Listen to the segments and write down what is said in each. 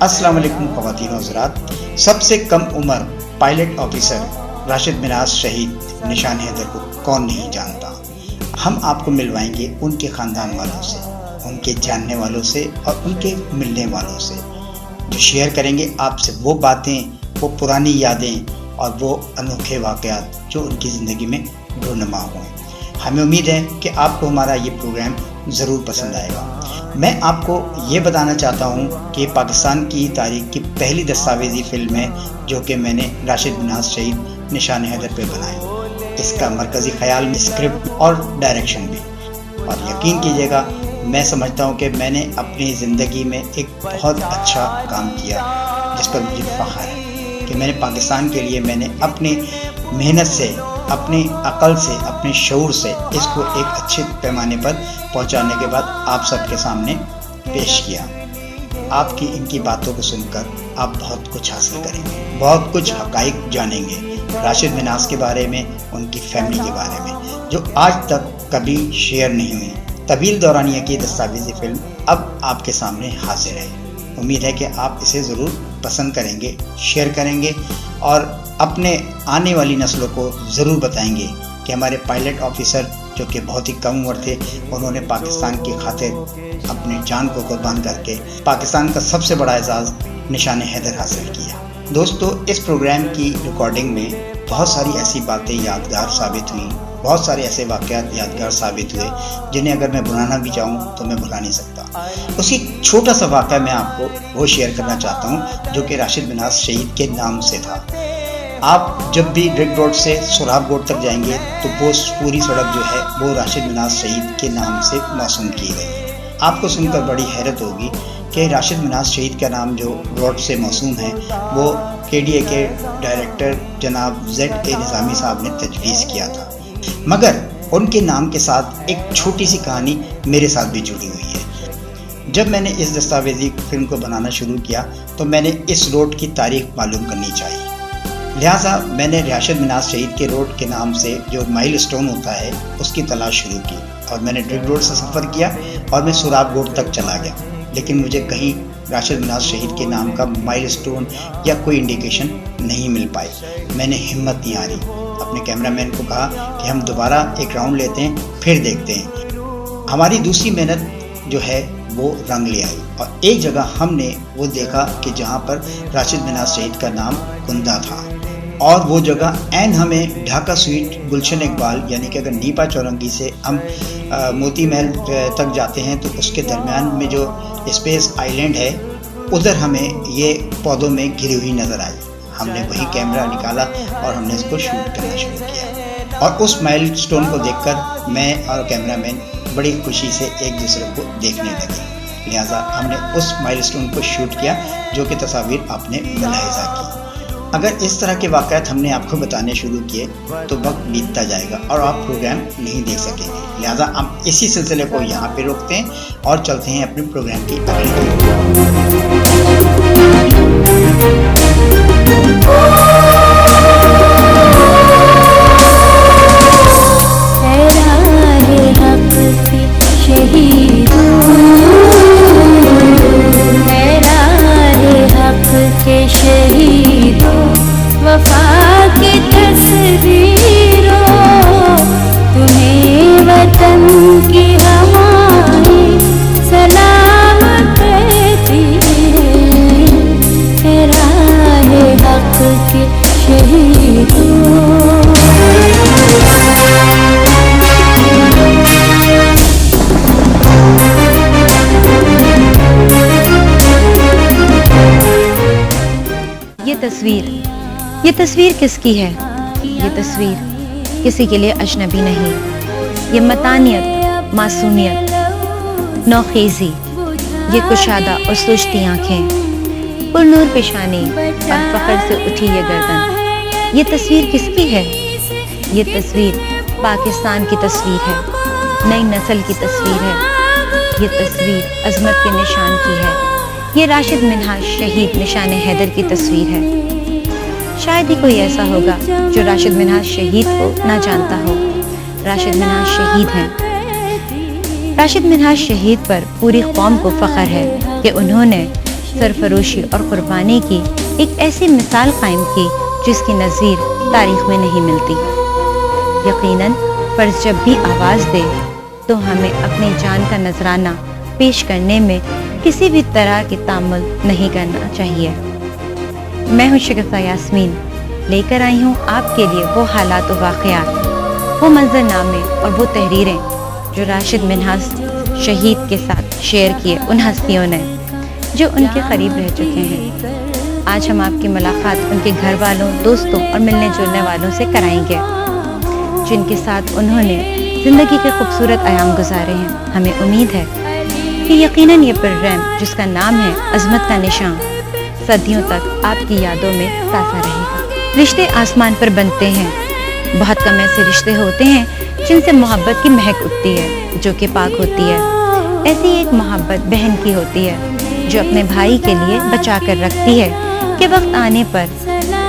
अस्सलाम वालेकुम ख़वातीन व हज़रात। सबसे कम उम्र पायलट ऑफिसर राशिद मिन्हाज शहीद निशान हैदर को कौन नहीं जानता। हम आपको मिलवाएंगे उनके ख़ानदान वालों से, उनके जानने वालों से और उनके मिलने वालों से, जो शेयर करेंगे आपसे वो बातें, वो पुरानी यादें और वो अनोखे वाक़यात जो उनकी ज़िंदगी में रूनुमा हुए। हमें उम्मीद है कि आपको हमारा ये प्रोग्राम ज़रूर पसंद आएगा। मैं आपको ये बताना चाहता हूँ कि पाकिस्तान की तारीख़ की पहली दस्तावेज़ी फ़िल्म है जो कि मैंने राशिद मिन्हाज शहीद निशान हैदर पे बनाई। इसका मरकज़ी ख़याल, स्क्रिप्ट और डायरेक्शन भी। और यकीन कीजिएगा, मैं समझता हूँ कि मैंने अपनी ज़िंदगी में एक बहुत अच्छा काम किया जिस पर मुझे फ़ख्र है कि मैंने पाकिस्तान के लिए मैंने अपनी मेहनत से, अपनी अक़ल से, अपने शऊर से इसको एक अच्छे पैमाने पर पहुंचाने के बाद आप सबके सामने पेश किया। आपकी इनकी बातों को सुनकर आप बहुत कुछ हासिल करेंगे, बहुत कुछ हक़ाइक़ जानेंगे राशिद मिन्हाज के बारे में, उनकी फैमिली के बारे में, जो आज तक कभी शेयर नहीं हुई। तवील दौरानिया की दस्तावेज़ी फ़िल्म अब आपके सामने हाजिर है। उम्मीद है कि आप इसे ज़रूर पसंद करेंगे, शेयर करेंगे और अपने आने वाली नस्लों को ज़रूर बताएंगे कि हमारे पायलट ऑफिसर जो कि बहुत ही कम उम्र थे, उन्होंने पाकिस्तान की खातिर अपनी जान को कुर्बान करके पाकिस्तान का सबसे बड़ा एजाज़ निशान हैदर हासिल किया। दोस्तों, इस प्रोग्राम की रिकॉर्डिंग में बहुत सारी ऐसी बातें यादगार साबित हुई, बहुत सारे ऐसे वाक़यात यादगार साबित हुए जिन्हें अगर मैं भुलाना भी चाहूँ तो मैं भुला नहीं सकता। उसी छोटा सा वाक़या मैं आपको वो शेयर करना चाहता हूँ जो कि राशिद मिन्हाज शहीद के नाम से था। आप जब भी रिंग रोड से सोराब रोड तक जाएंगे तो वो पूरी सड़क जो है वो राशिद मिन्हाज शहीद के नाम से मौसूम की गई है। आपको सुनकर बड़ी हैरत होगी कि राशिद मिन्हाज शहीद का नाम जो रोड से मौसूम है वो KDA के डायरेक्टर जनाब ZA निज़ामी साहब ने तजवीज़ किया था, मगर उनके नाम के साथ एक छोटी सी कहानी मेरे साथ भी जुड़ी हुई है। जब मैंने इस दस्तावेज़ी फ़िल्म को बनाना शुरू किया तो मैंने इस रोड की तारीख़ मालूम करनी चाहिए, लिहाजा मैंने राशिद मिन्हाज शहीद के रोड के नाम से जो माइल स्टोन होता है उसकी तलाश शुरू की और मैंने रिंग रोड से सफ़र किया और मैं सोराब रोड तक चला गया, लेकिन मुझे कहीं राशिद मिन्हाज शहीद के नाम का माइल स्टोन या कोई इंडिकेशन नहीं मिल पाई। मैंने हिम्मत नहीं हारी, अपने कैमरामैन को कहा कि हम दोबारा एक राउंड लेते हैं, फिर देखते हैं। हमारी दूसरी मेहनत जो है वो रंग ले आई और एक जगह हमने वो देखा कि जहाँ पर राशिद मिन्हाज शहीद का नाम कुंदा था और वो जगह एन हमें ढाका स्वीट गुलशन इकबाल, यानी कि अगर नीपा चौरंगी से हम मोती महल तक जाते हैं तो उसके दरमियान में जो स्पेस आइलैंड है उधर हमें ये पौधों में घिरी हुई नज़र आई। हमने वही कैमरा निकाला और हमने इसको शूट करना शुरू किया और उस माइल स्टोन को देखकर मैं और कैमरामैन बड़ी खुशी से एक दूसरे को देखने लगे। लिहाजा हमने उस माइल स्टोन को शूट किया जो कि तस्वीर आपने मुलाहिजा की। अगर इस तरह के वाक़यात हमने आपको बताने शुरू किए तो वक्त बीतता जाएगा और आप प्रोग्राम नहीं देख सकेंगे। लिहाजा हम इसी सिलसिले को यहाँ पे रोकते हैं और चलते हैं अपने प्रोग्राम की वफा की तस्वीरों, तुम्हें वतन की हवाएं सलाम कहती है, राहे हक के शहीदों। ये तस्वीर किसकी है? ये तस्वीर किसी के लिए अजनबी नहीं। ये मतानियत, मासूमियत, नौखेज़ी, ये कुशादा और सुस्ती आँखें, पुरनूर पेशानी और फ़ख्र से उठी ये गर्दन। ये तस्वीर किसकी है? ये तस्वीर पाकिस्तान की तस्वीर है, नई नस्ल की तस्वीर है। ये तस्वीर अज़मत के निशान की है। ये राशिद मिन्हाज शहीद निशान हैदर की तस्वीर है। शायद ही कोई ऐसा होगा जो राशिद मिन्हाज शहीद को ना जानता हो। राशिद मिन्हाज शहीद हैं। राशिद मिन्हाज शहीद पर पूरी कौम को फ़ख्र है कि उन्होंने सरफरोशी और कुर्बानी की एक ऐसी मिसाल कायम की जिसकी नज़ीर तारीख में नहीं मिलती। यकीनन फ़र्ज जब भी आवाज़ दे तो हमें अपनी जान का नजराना पेश करने में किसी भी तरह की तामुल नहीं करना चाहिए। मैं हूँ शगुफ्ता यास्मीन, लेकर आई हूँ आपके लिए वो हालात व वाक़यात, वो मंजरनामे और वो तहरीरें जो राशिद मिन्हास शहीद के साथ शेयर किए उन हस्तियों ने जो उनके करीब रह चुके हैं। आज हम आपकी मुलाकात उनके घर वालों, दोस्तों और मिलने जुलने वालों से कराएंगे जिनके साथ उन्होंने ज़िंदगी के खूबसूरत अयाम गुजारे हैं। हमें उम्मीद है कि यकीनन ये प्रोग्राम जिसका नाम है अज़मत का निशान सदियों तक आपकी यादों में ताज़ा रहेगा। रिश्ते आसमान पर बनते हैं, बहुत कम ऐसे रिश्ते होते हैं जिनसे मोहब्बत की महक उठती है जो कि पाक होती है। ऐसी एक मोहब्बत बहन की होती है जो अपने भाई के लिए बचा कर रखती है कि वक्त आने पर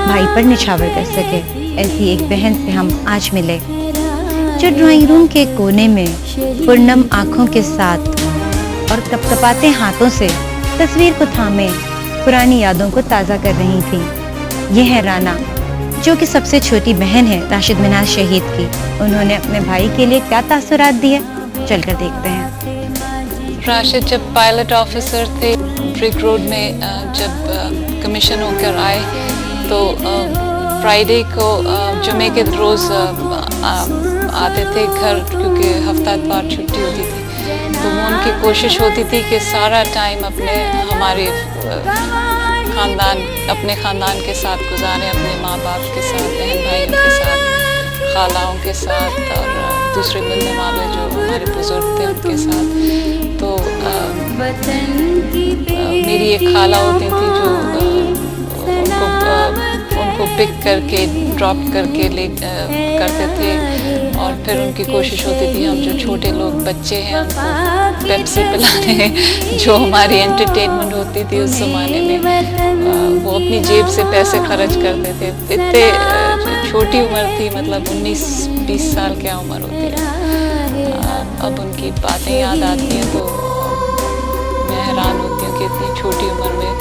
भाई पर निछावर कर सके। ऐसी एक बहन से हम आज मिले जो ड्राइंग रूम के कोने में पुरनम आँखों के साथ और कपकपाते हाथों से तस्वीर को थामे पुरानी यादों को ताज़ा कर रही थी। ये है राना जो कि सबसे छोटी बहन है राशिद मिन्हास शहीद की। उन्होंने अपने भाई के लिए क्या तासुरात दिए, चलकर देखते हैं। राशिद जब पायलट ऑफिसर थे ब्रिक रोड में, जब कमीशन होकर आए तो फ्राइडे को जुमे के रोज़ आते थे घर, क्योंकि हफ्तावार छुट्टी होती थी। तो वो उनकी कोशिश होती थी कि सारा टाइम हमारे ख़ानदान के साथ गुजारें, अपने माँ बाप के साथ, बहन भाइयों के साथ, खालाओं के साथ और दूसरे मिलने वाले जो हमारे बुज़ुर्ग थे उनके साथ। तो मेरी एक खाला होती थी जो उनको पिक करके ड्रॉप करके करते थे, और फिर उनकी कोशिश होती थी हम जो छोटे लोग बच्चे हैं उनको पेप्सी पिलाने, जो हमारी एंटरटेनमेंट होती थी उस ज़माने में। वो अपनी जेब से पैसे खर्च करते थे। इतने छोटी उम्र थी, मतलब 19-20 साल क्या उम्र होती है। अब उनकी बातें याद आती हैं तो मैं हैरान होती हूँ कि इतनी छोटी उम्र में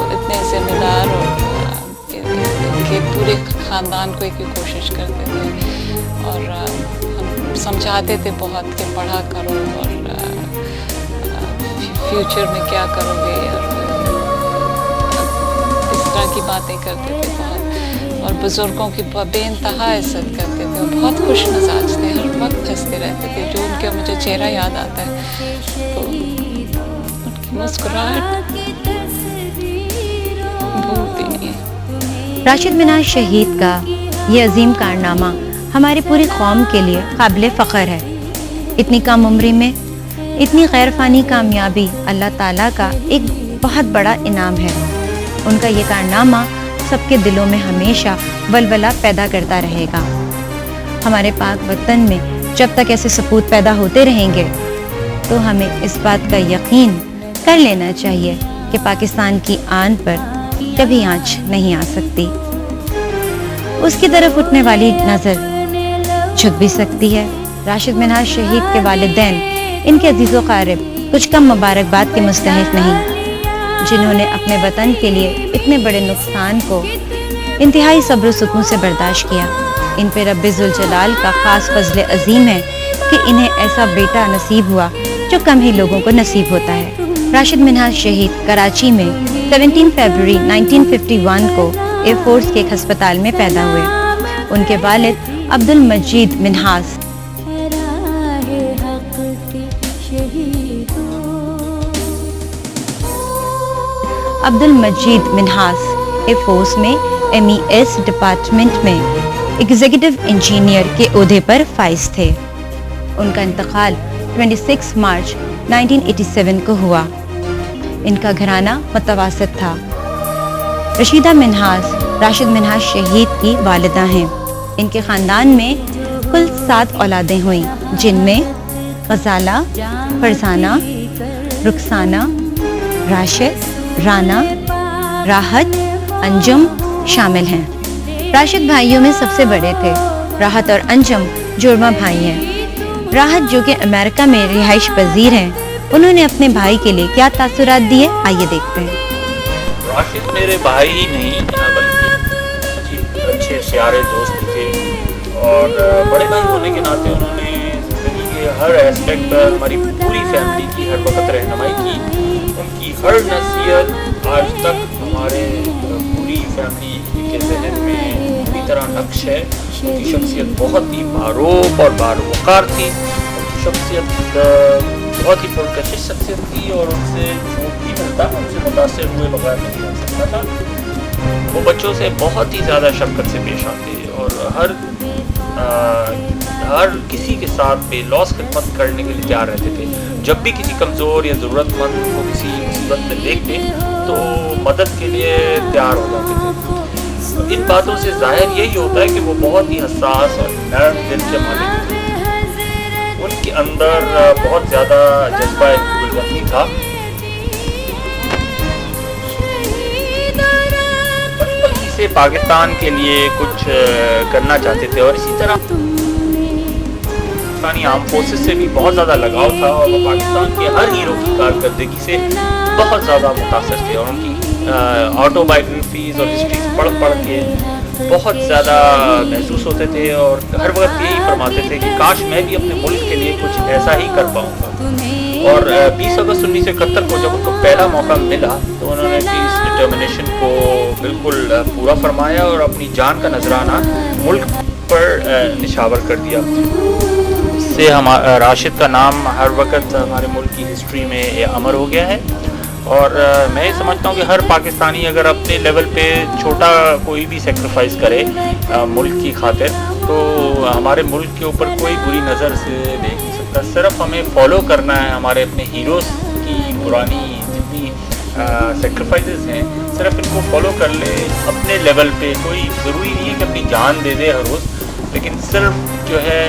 इतने ज़िम्मेदार और के पूरे ख़ानदान को एक कोशिश करते थे। और हम समझाते थे बहुत कि पढ़ा करो और फ्यूचर में क्या करोगे, और इस तरह की बातें करते थे बहुत। और बुज़ुर्गों की बेइंतहा इज़्ज़त करते थे और बहुत खुश मिजाज थे, हर वक्त हंसते रहते थे। जो उनका मुझे चेहरा याद आता है तो उनकी मुस्कुराहट भूलती नहीं है। राशिद मिन्हास शहीद का ये अजीम कारनामा हमारी पूरी कौम के लिए काबिल फ़ख्र है। इतनी कम उम्र में इतनी गैरफ़ानी कामयाबी अल्लाह ताला का एक बहुत बड़ा इनाम है। उनका ये कारनामा सबके दिलों में हमेशा वलवला पैदा करता रहेगा। हमारे पाक वतन में जब तक ऐसे सपूत पैदा होते रहेंगे तो हमें इस बात का यकीन कर लेना चाहिए कि पाकिस्तान की आन पर कभी आँच नहीं आ सकती। उसकी तरफ उठने वाली नज़र झुक भी सकती है। राशिद मिन्हास शहीद के वालिदैन इनके अजीज़ो क़ारिब कुछ कम मुबारकबाद के मुस्तहिक़ नहीं, जिन्होंने अपने वतन के लिए इतने बड़े नुकसान को इंतहाई सब्र सुकून से बर्दाश्त किया। इन पे रब्बे ज़ुल जलाल का ख़ास फज़ल अज़ीम है कि इन्हें ऐसा बेटा नसीब हुआ जो कम ही लोगों को नसीब होता है। राशिद मिन्हास शहीद कराची में 17 फरवरी 1951 को एयरफोर्स के एक हस्पताल में पैदा हुए। उनके वालिद अब्दुल मजीद मिन्हास एयरफोर्स में MES डिपार्टमेंट में एग्जीक्यूटिव इंजीनियर के ओहदे पर फाइज थे। उनका इंतकाल 26 मार्च 1987 को हुआ। इनका घराना मुतवासित था। रशीदा मिन्हास राशिद मिन्हास शहीद की वालिदा हैं। इनके ख़ानदान में कुल 7 औलादें हुईं, जिनमें गज़ाला, फरजाना, रुखसाना, राशिद, राना, राहत, अंजुम शामिल हैं। राशिद भाइयों में सबसे बड़े थे। राहत और अंजुम जुड़वा भाई हैं। राहत जो कि अमेरिका में रिहाइश पजीर हैं انہوں نے اپنے بھائی کے لیے کیا تاثرات دیے، آئیے دیکھتے ہیں۔ راشد میرے بھائی ہی نہیں بلکہ اچھے پیارے دوست تھے، اور بڑے بھائی ہونے کے ناطے انہوں نے زندگی کے ہر ایسپیکٹ پر ہماری پوری فیملی کی ہر وقت رہنمائی کی۔ ان کی ہر نصیحت آج تک ہمارے پوری فیملی کے ذہن میں پوری طرح نقش ہے۔ ان کی شخصیت بہت ہی باروب اور باروقار تھی، ان کی شخصیت بہت ہی پرکشش شخصیت تھی، اور ان سے جو بھی ملتا ان سے متاثر ہوئے بغیر نہیں رہ سکتا تھا۔ وہ بچوں سے بہت ہی زیادہ شفقت سے پیش آتے اور ہر کسی کے ساتھ بے لوث خدمت کرنے کے لیے تیار رہتے تھے۔ جب بھی کسی کمزور یا ضرورت مند کو کسی مصیبت میں دیکھتے تو مدد کے لیے تیار ہو جاتے تھے۔ ان باتوں سے ظاہر یہی ہوتا ہے کہ وہ بہت ہی حساس اور نرم دل کے مالک تھے۔ ان کے اندر بہت زیادہ جذبہ الوطنی تھا۔ بچپن ہی سے پاکستان کے لیے کچھ کرنا چاہتے تھے، اور اسی طرح پاکستانی آرم فورسز سے بھی بہت زیادہ لگاؤ تھا، اور وہ پاکستان کے ہر ہیرو کی کارکردگی سے بہت زیادہ متاثر تھے، اور ان کی آٹو بایوگرافیز اور ہسٹریز پڑھ کے بہت زیادہ محسوس ہوتے تھے، اور ہر وقت یہی فرماتے تھے کہ کاش میں بھی اپنے ملک کے لیے کچھ ایسا ہی کر پاؤں گا۔ اور 20 اگست 1971 کو جب ان کو پہلا موقع ملا تو انہوں نے اپنی اس ڈٹرمنیشن کو بالکل پورا فرمایا اور اپنی جان کا نذرانہ ملک پر نشاور کر دیا۔ اس سے راشد کا نام ہر وقت ہمارے ملک کی ہسٹری میں امر ہو گیا ہے، اور میں یہ سمجھتا ہوں کہ ہر پاکستانی اگر اپنے لیول پہ چھوٹا کوئی بھی سیکریفائز کرے ملک کی خاطر، تو ہمارے ملک کے اوپر کوئی بری نظر سے دیکھ نہیں سکتا۔ صرف ہمیں فالو کرنا ہے ہمارے اپنے ہیروز کی پرانی جتنی سیکریفائزز ہیں، صرف ان کو فالو کر لے اپنے لیول پہ۔ کوئی ضروری نہیں ہے کہ اپنی جان دے دے ہر روز، لیکن صرف جو ہے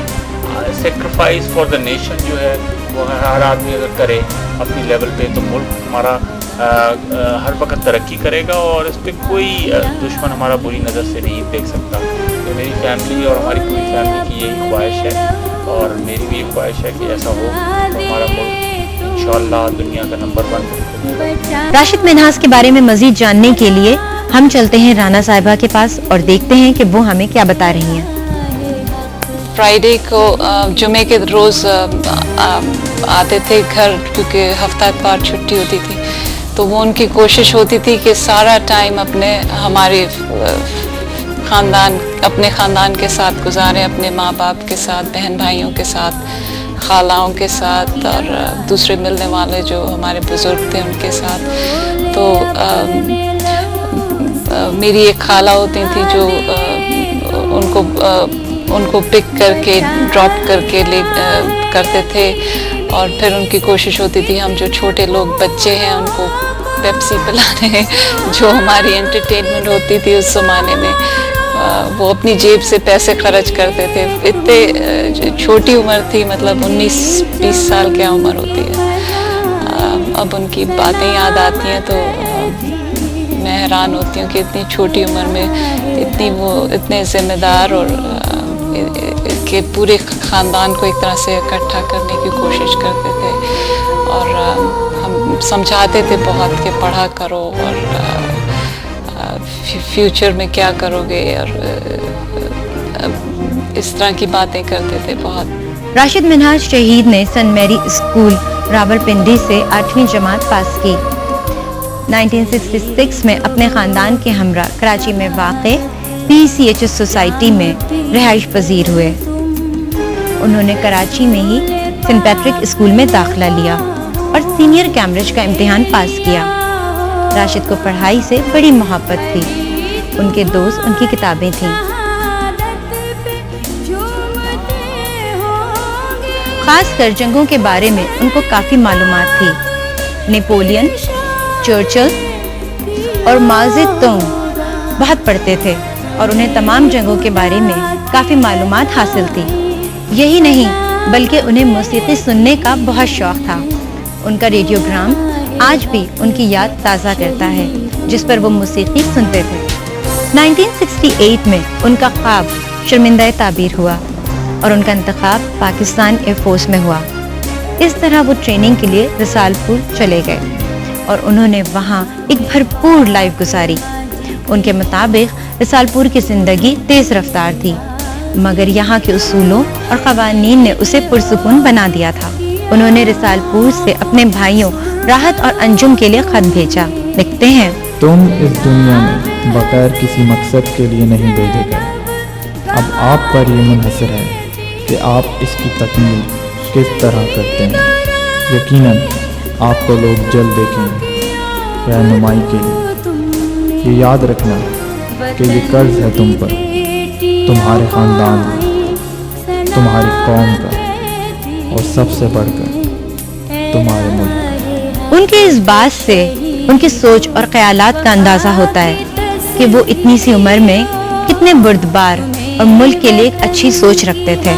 سیکریفائز فار دا نیشن جو ہے وہ ہر آدمی اگر کرے اپنی لیول پہ، تو ملک ہمارا ہر وقت ترقی کرے گا، اور اس پہ کوئی دشمن ہمارا بری نظر سے نہیں دیکھ سکتا۔ تو میری فیملی اور ہماری پوری فیملی کی یہی خواہش ہے، اور میری بھی یہ خواہش ہے کہ ایسا ہو تو ہمارا ملک انشاءاللہ دنیا کا نمبر 1۔ راشد منہاس کے بارے میں مزید جاننے کے لیے ہم چلتے ہیں رانا صاحبہ کے پاس اور دیکھتے ہیں کہ وہ ہمیں کیا بتا رہی ہیں۔ فرائیڈے کو جمعے کے روز آتے تھے گھر، کیونکہ ہفتہ اتوار چھٹی ہوتی تھی، تو وہ ان کی کوشش ہوتی تھی کہ سارا ٹائم ہمارے خاندان کے ساتھ گزاریں، اپنے ماں باپ کے ساتھ، بہن بھائیوں کے ساتھ، خالاؤں کے ساتھ، اور دوسرے ملنے والے جو ہمارے بزرگ تھے ان کے ساتھ۔ تو میری ایک خالہ ہوتی تھی جو ان کو پک کر کے ڈراپ کر کے کرتے تھے، اور پھر ان کی کوشش ہوتی تھی ہم جو چھوٹے لوگ بچے ہیں ان کو پیپسی پلانے، جو ہماری انٹرٹینمنٹ ہوتی تھی اس زمانے میں۔ وہ اپنی جیب سے پیسے خرچ کرتے تھے، اتنے چھوٹی عمر تھی، مطلب 19-20 سال کیا عمر ہوتی ہے۔ اب ان کی باتیں یاد آتی ہیں تو میں حیران ہوتی ہوں کہ اتنی چھوٹی عمر میں اتنے ذمہ دار، اور کہ پورے خاندان کو ایک طرح سے اکٹھا کرنے کی کوشش کرتے تھے، اور ہم سمجھاتے تھے بہت کہ پڑھا کرو، اور فیوچر میں کیا کرو گے، اور اس طرح کی باتیں کرتے تھے بہت۔ راشد منہاس شہید نے سنٹ میری اسکول راولپنڈی سے 8ویں جماعت پاس کی۔ 1966 میں اپنے خاندان کے ہمراہ کراچی میں واقع PCHS سوسائٹی میں رہائش پذیر ہوئے۔ انہوں نے کراچی میں ہی سنٹ پیٹرک اسکول میں داخلہ لیا اور سینئر کیمبرج کا امتحان پاس کیا۔ راشد کو پڑھائی سے بڑی محبت تھی، ان کے دوست ان کی کتابیں تھیں۔ خاص کر جنگوں کے بارے میں ان کو کافی معلومات تھی۔ نیپولین، چرچل اور ماؤ زے تونگ بہت پڑھتے تھے، اور انہیں تمام جنگوں کے بارے میں کافی معلومات حاصل تھی۔ یہی نہیں بلکہ انہیں موسیقی سننے کا بہت شوق تھا۔ ان کا ریڈیوگرام آج بھی ان کی یاد تازہ کرتا ہے جس پر وہ موسیقی سنتے تھے۔ 1968 میں ان کا خواب شرمندہ تعبیر ہوا اور ان کا انتخاب پاکستان ایئر فورس میں ہوا۔ اس طرح وہ ٹریننگ کے لیے رسالپور چلے گئے اور انہوں نے وہاں ایک بھرپور لائف گزاری۔ ان کے مطابق رسالپور کی زندگی تیز رفتار تھی، مگر یہاں کے اصولوں اور قوانین نے اسے پرسکون بنا دیا تھا۔ انہوں نے رسالپور سے اپنے بھائیوں راحت اور انجم کے لیے خط بھیجا۔ لکھتے ہیں، تم اس دنیا میں بغیر کسی مقصد کے لیے نہیں بھیجے گئے، اب آپ پر یہ منحصر ہے کہ آپ اس کی تکمیل کس طرح کرتے ہیں۔ یقیناً آپ کو لوگ جلد دیکھیں گے رہنمائی کے لیے۔ یہ یاد رکھنا کہ یہ قرض ہے تم پر، تمہارے خاندان کا، تمہاری قوم کا، اور سب سے بڑھ کر تمہارے ملک کا۔ ان کے اس بات سے ان کی سوچ اور خیالات کا اندازہ ہوتا ہے کہ وہ اتنی سی عمر میں کتنے بردبار اور ملک کے لیے ایک اچھی سوچ رکھتے تھے۔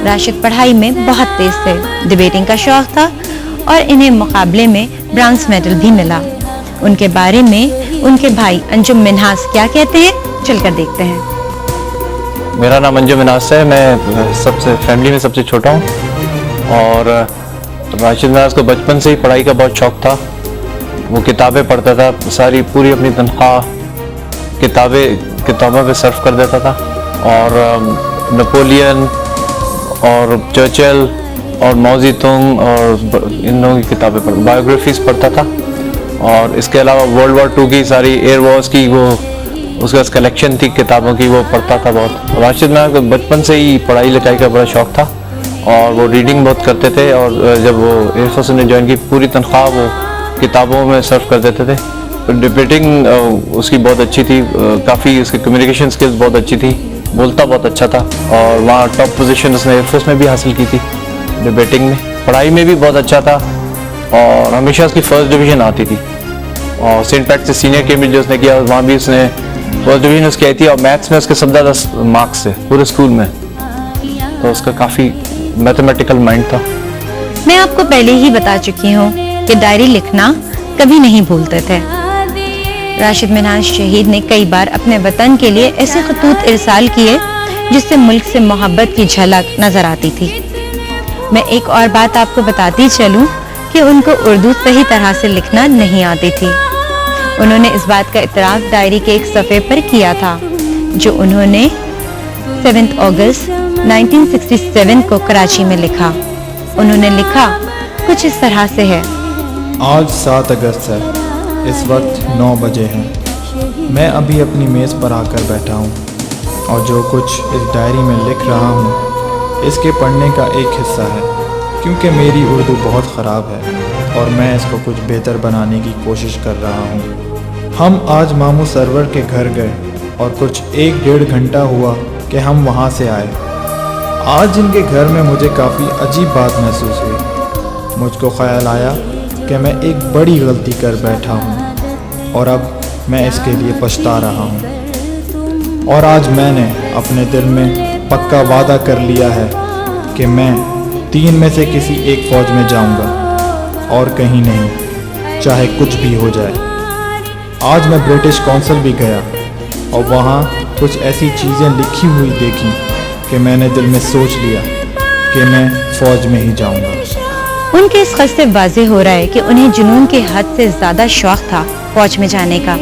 راشد پڑھائی میں بہت تیز تھے، ڈیبیٹنگ کا شوق تھا اور انہیں مقابلے میں برانز میڈل بھی ملا۔ ان کے بارے میں ان کے بھائی انجم منہاس کیا کہتے ہیں، چل کر دیکھتے ہیں۔ میرا نام انجم منہاس ہے، میں فیملی میں سب سے چھوٹا ہوں، اور راشد منہاس کو بچپن سے ہی پڑھائی کا بہت شوق تھا۔ وہ کتابیں پڑھتا تھا، پوری اپنی تنخواہ کتابوں پہ صرف کر دیتا تھا، اور نپولین اور چرچل اور ماؤ زی تونگ اور ان لوگوں کی کتابیں بایوگرافیز پڑھتا تھا، اور اس کے علاوہ ورلڈ وار 2 کی ساری ایئر وارز کی وہ اس کے پاس کلیکشن تھی کتابوں کی، وہ پڑھتا تھا بہت۔ راشد منہاس کو بچپن سے ہی پڑھائی لکھائی کا بڑا شوق تھا، اور وہ ریڈنگ بہت کرتے تھے، اور جب وہ ایئر فورس نے جوائن کی پوری تنخواہ وہ کتابوں میں صرف کر دیتے تھے۔ ڈبیٹنگ اس کی بہت اچھی تھی، کافی اس کی کمیونیکیشن سکلز بہت اچھی تھی، بولتا بہت اچھا تھا، اور وہاں ٹاپ پوزیشن اس نے ایئر فورس میں بھی حاصل کی تھی ڈبیٹنگ میں۔ پڑھائی میں بھی بہت اچھا تھا، اور ہمیشہ اس کی فرسٹ ڈویژن آتی تھی، اور سینٹ پیٹ سے سینئر کیمبرج جو اس نے کیا وہاں بھی اس نے فرسٹ ڈویژن اس کی آئی تھی، اور میتھس میں اس کے سب زیادہ مارکس تھے پورے اسکول میں، تو اس کا کافی میتھمیٹیکل مائنڈ تھا۔ میں آپ کو پہلے ہی بتا چکی ہوں کہ ڈائری لکھنا کبھی نہیں بھولتے تھے۔ راشد منہاس شہید نے کئی بار اپنے وطن کے لیے ایسے خطوط ارسال کیے جس سے ملک سے محبت کی جھلک نظر آتی تھی۔ میں ایک اور بات آپ کو بتاتی چلوں کہ ان کو اردو صحیح طرح سے لکھنا نہیں آتی تھی۔ انہوں نے اس بات کا اعتراف ڈائری کے ایک صفحے پر کیا تھا جو انہوں نے 7 اگست 1967 کو کراچی میں لکھا۔ انہوں نے لکھا کچھ اس طرح سے ہے، آج 7 اگست ہے، اس وقت 9 بجے ہیں، میں ابھی اپنی میز پر آ کر بیٹھا ہوں، اور جو کچھ اس ڈائری میں لکھ رہا ہوں اس کے پڑھنے کا ایک حصہ ہے، کیونکہ میری اردو بہت خراب ہے اور میں اس کو کچھ بہتر بنانے کی کوشش کر رہا ہوں۔ ہم آج ماموں سرور کے گھر گئے اور کچھ 1-1.5 گھنٹہ ہوا کہ ہم وہاں سے آئے۔ آج ان کے گھر میں مجھے کافی عجیب بات محسوس ہوئی۔ مجھ کو خیال آیا کہ میں ایک بڑی غلطی کر بیٹھا ہوں اور اب میں اس کے لیے پچھتا رہا ہوں، اور آج میں نے اپنے دل میں پکا وعدہ کر لیا ہے کہ میں 3 میں سے کسی ایک فوج میں جاؤں گا اور کہیں نہیں، چاہے کچھ بھی ہو جائے۔ آج میں برٹش کونسل بھی گیا اور وہاں کچھ ایسی چیزیں لکھی ہوئی دیکھی کہ میں نے دل میں سوچ لیا کہ میں فوج میں ہی جاؤں گا۔ ان کے اس خط سے واضح ہو رہا ہے کہ انہیں جنون کے حد سے زیادہ شوق تھا فوج میں جانے کا،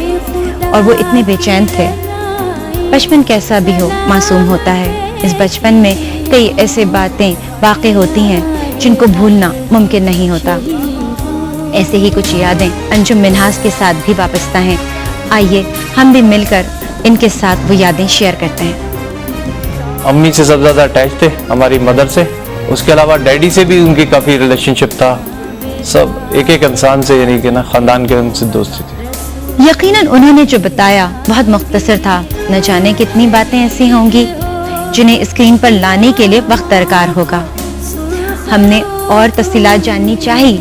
اور وہ اتنے بے چین تھے۔ بچپن کیسا بھی ہو معصوم ہوتا ہے، اس بچپن میں کئی ایسے باتیں واقع ہوتی ہیں جن کو بھولنا ممکن نہیں ہوتا۔ ایسے ہی کچھ یادیں انجم منہاس کے ساتھ بھی وابستہ ہیں، آئیے ہم بھی مل کر ان کے ساتھ وہ یادیں شیئر کرتے ہیں۔ امی سے سب زیادہ اٹیچ تھے، ہماری مدر سے، اس کے علاوہ ڈیڈی سے بھی ان کی کافی ریلیشن شپ تھا، سب ایک انسان سے، یعنی کہ نا خاندان کے ان سے دوستی تھی۔ یقیناً انہوں نے جو بتایا بہت مختصر تھا، نہ جانے کتنی باتیں ایسی ہوں گی جنہیں اسکرین پر لانے کے لیے وقت درکار ہوگا۔ ہم نے اور تفصیلات جاننی چاہی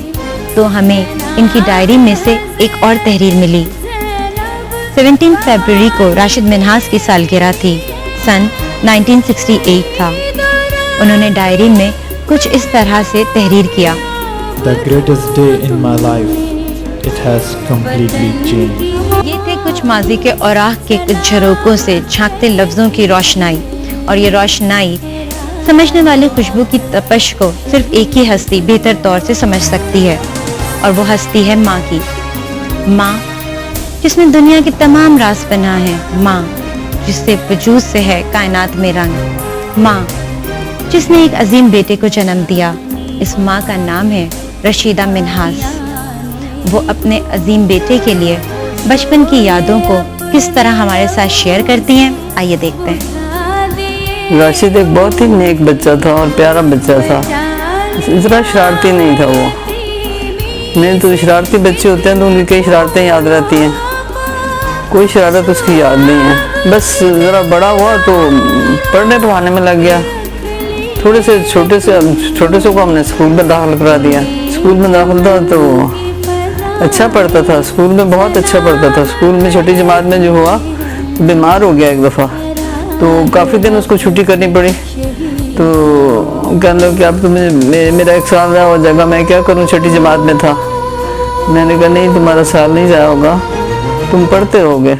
تو ہمیں ان کی ڈائری میں سے ایک اور تحریر ملی۔ 17 فروری کو راشد منہاس کی سالگرہ تھی، سن 1968 تھا۔ انہوں نے ڈائری میں کچھ اس طرح سے تحریر کیا، The greatest day in my life, it has completely changed. یہ تھے کچھ ماضی کے اوراق کے کچھ جھروکوں سے جھانکتے لفظوں کی روشنائی، اور یہ روشنائی समझने वाले खुशबू की तपश को सिर्फ एक ही हस्ती बेहतर तौर से समझ सकती है और वो हस्ती है माँ की। माँ जिसमें दुनिया के तमाम राज पनाह है, माँ जिससे वजूद से है कायनात में रंग, माँ जिसने एक अजीम बेटे को जन्म दिया। इस माँ का नाम है रशीदा मिन्हास। वो अपने अजीम बेटे के लिए बचपन की यादों को किस तरह हमारे साथ शेयर करती हैं, आइए देखते हैं। राशिद एक बहुत ही नेक बच्चा था और प्यारा बच्चा था, इतना शरारती नहीं था वो। नहीं तो शरारती बच्चे होते हैं तो उनकी कई शरारतें याद रहती हैं, कोई शरारत उसकी याद नहीं है। बस ज़रा बड़ा हुआ तो पढ़ने पढ़ाने में लग गया। थोड़े से छोटे से को हमने स्कूल में दाखिल करा दिया। स्कूल में दाखिल था तो अच्छा पढ़ता था, स्कूल में बहुत अच्छा पढ़ता था। स्कूल में छठी जमात में जो हुआ बीमार हो गया एक दफ़ा, तो काफ़ी दिन उसको छुट्टी करनी पड़ी। तो कहने लगे कि अब तो मेरा एक साल रहा हो जाएगा, मैं क्या करूं, छठी जमात में था। मैंने कहा नहीं, तुम्हारा साल नहीं जाया होगा, तुम पढ़ते रहोगे।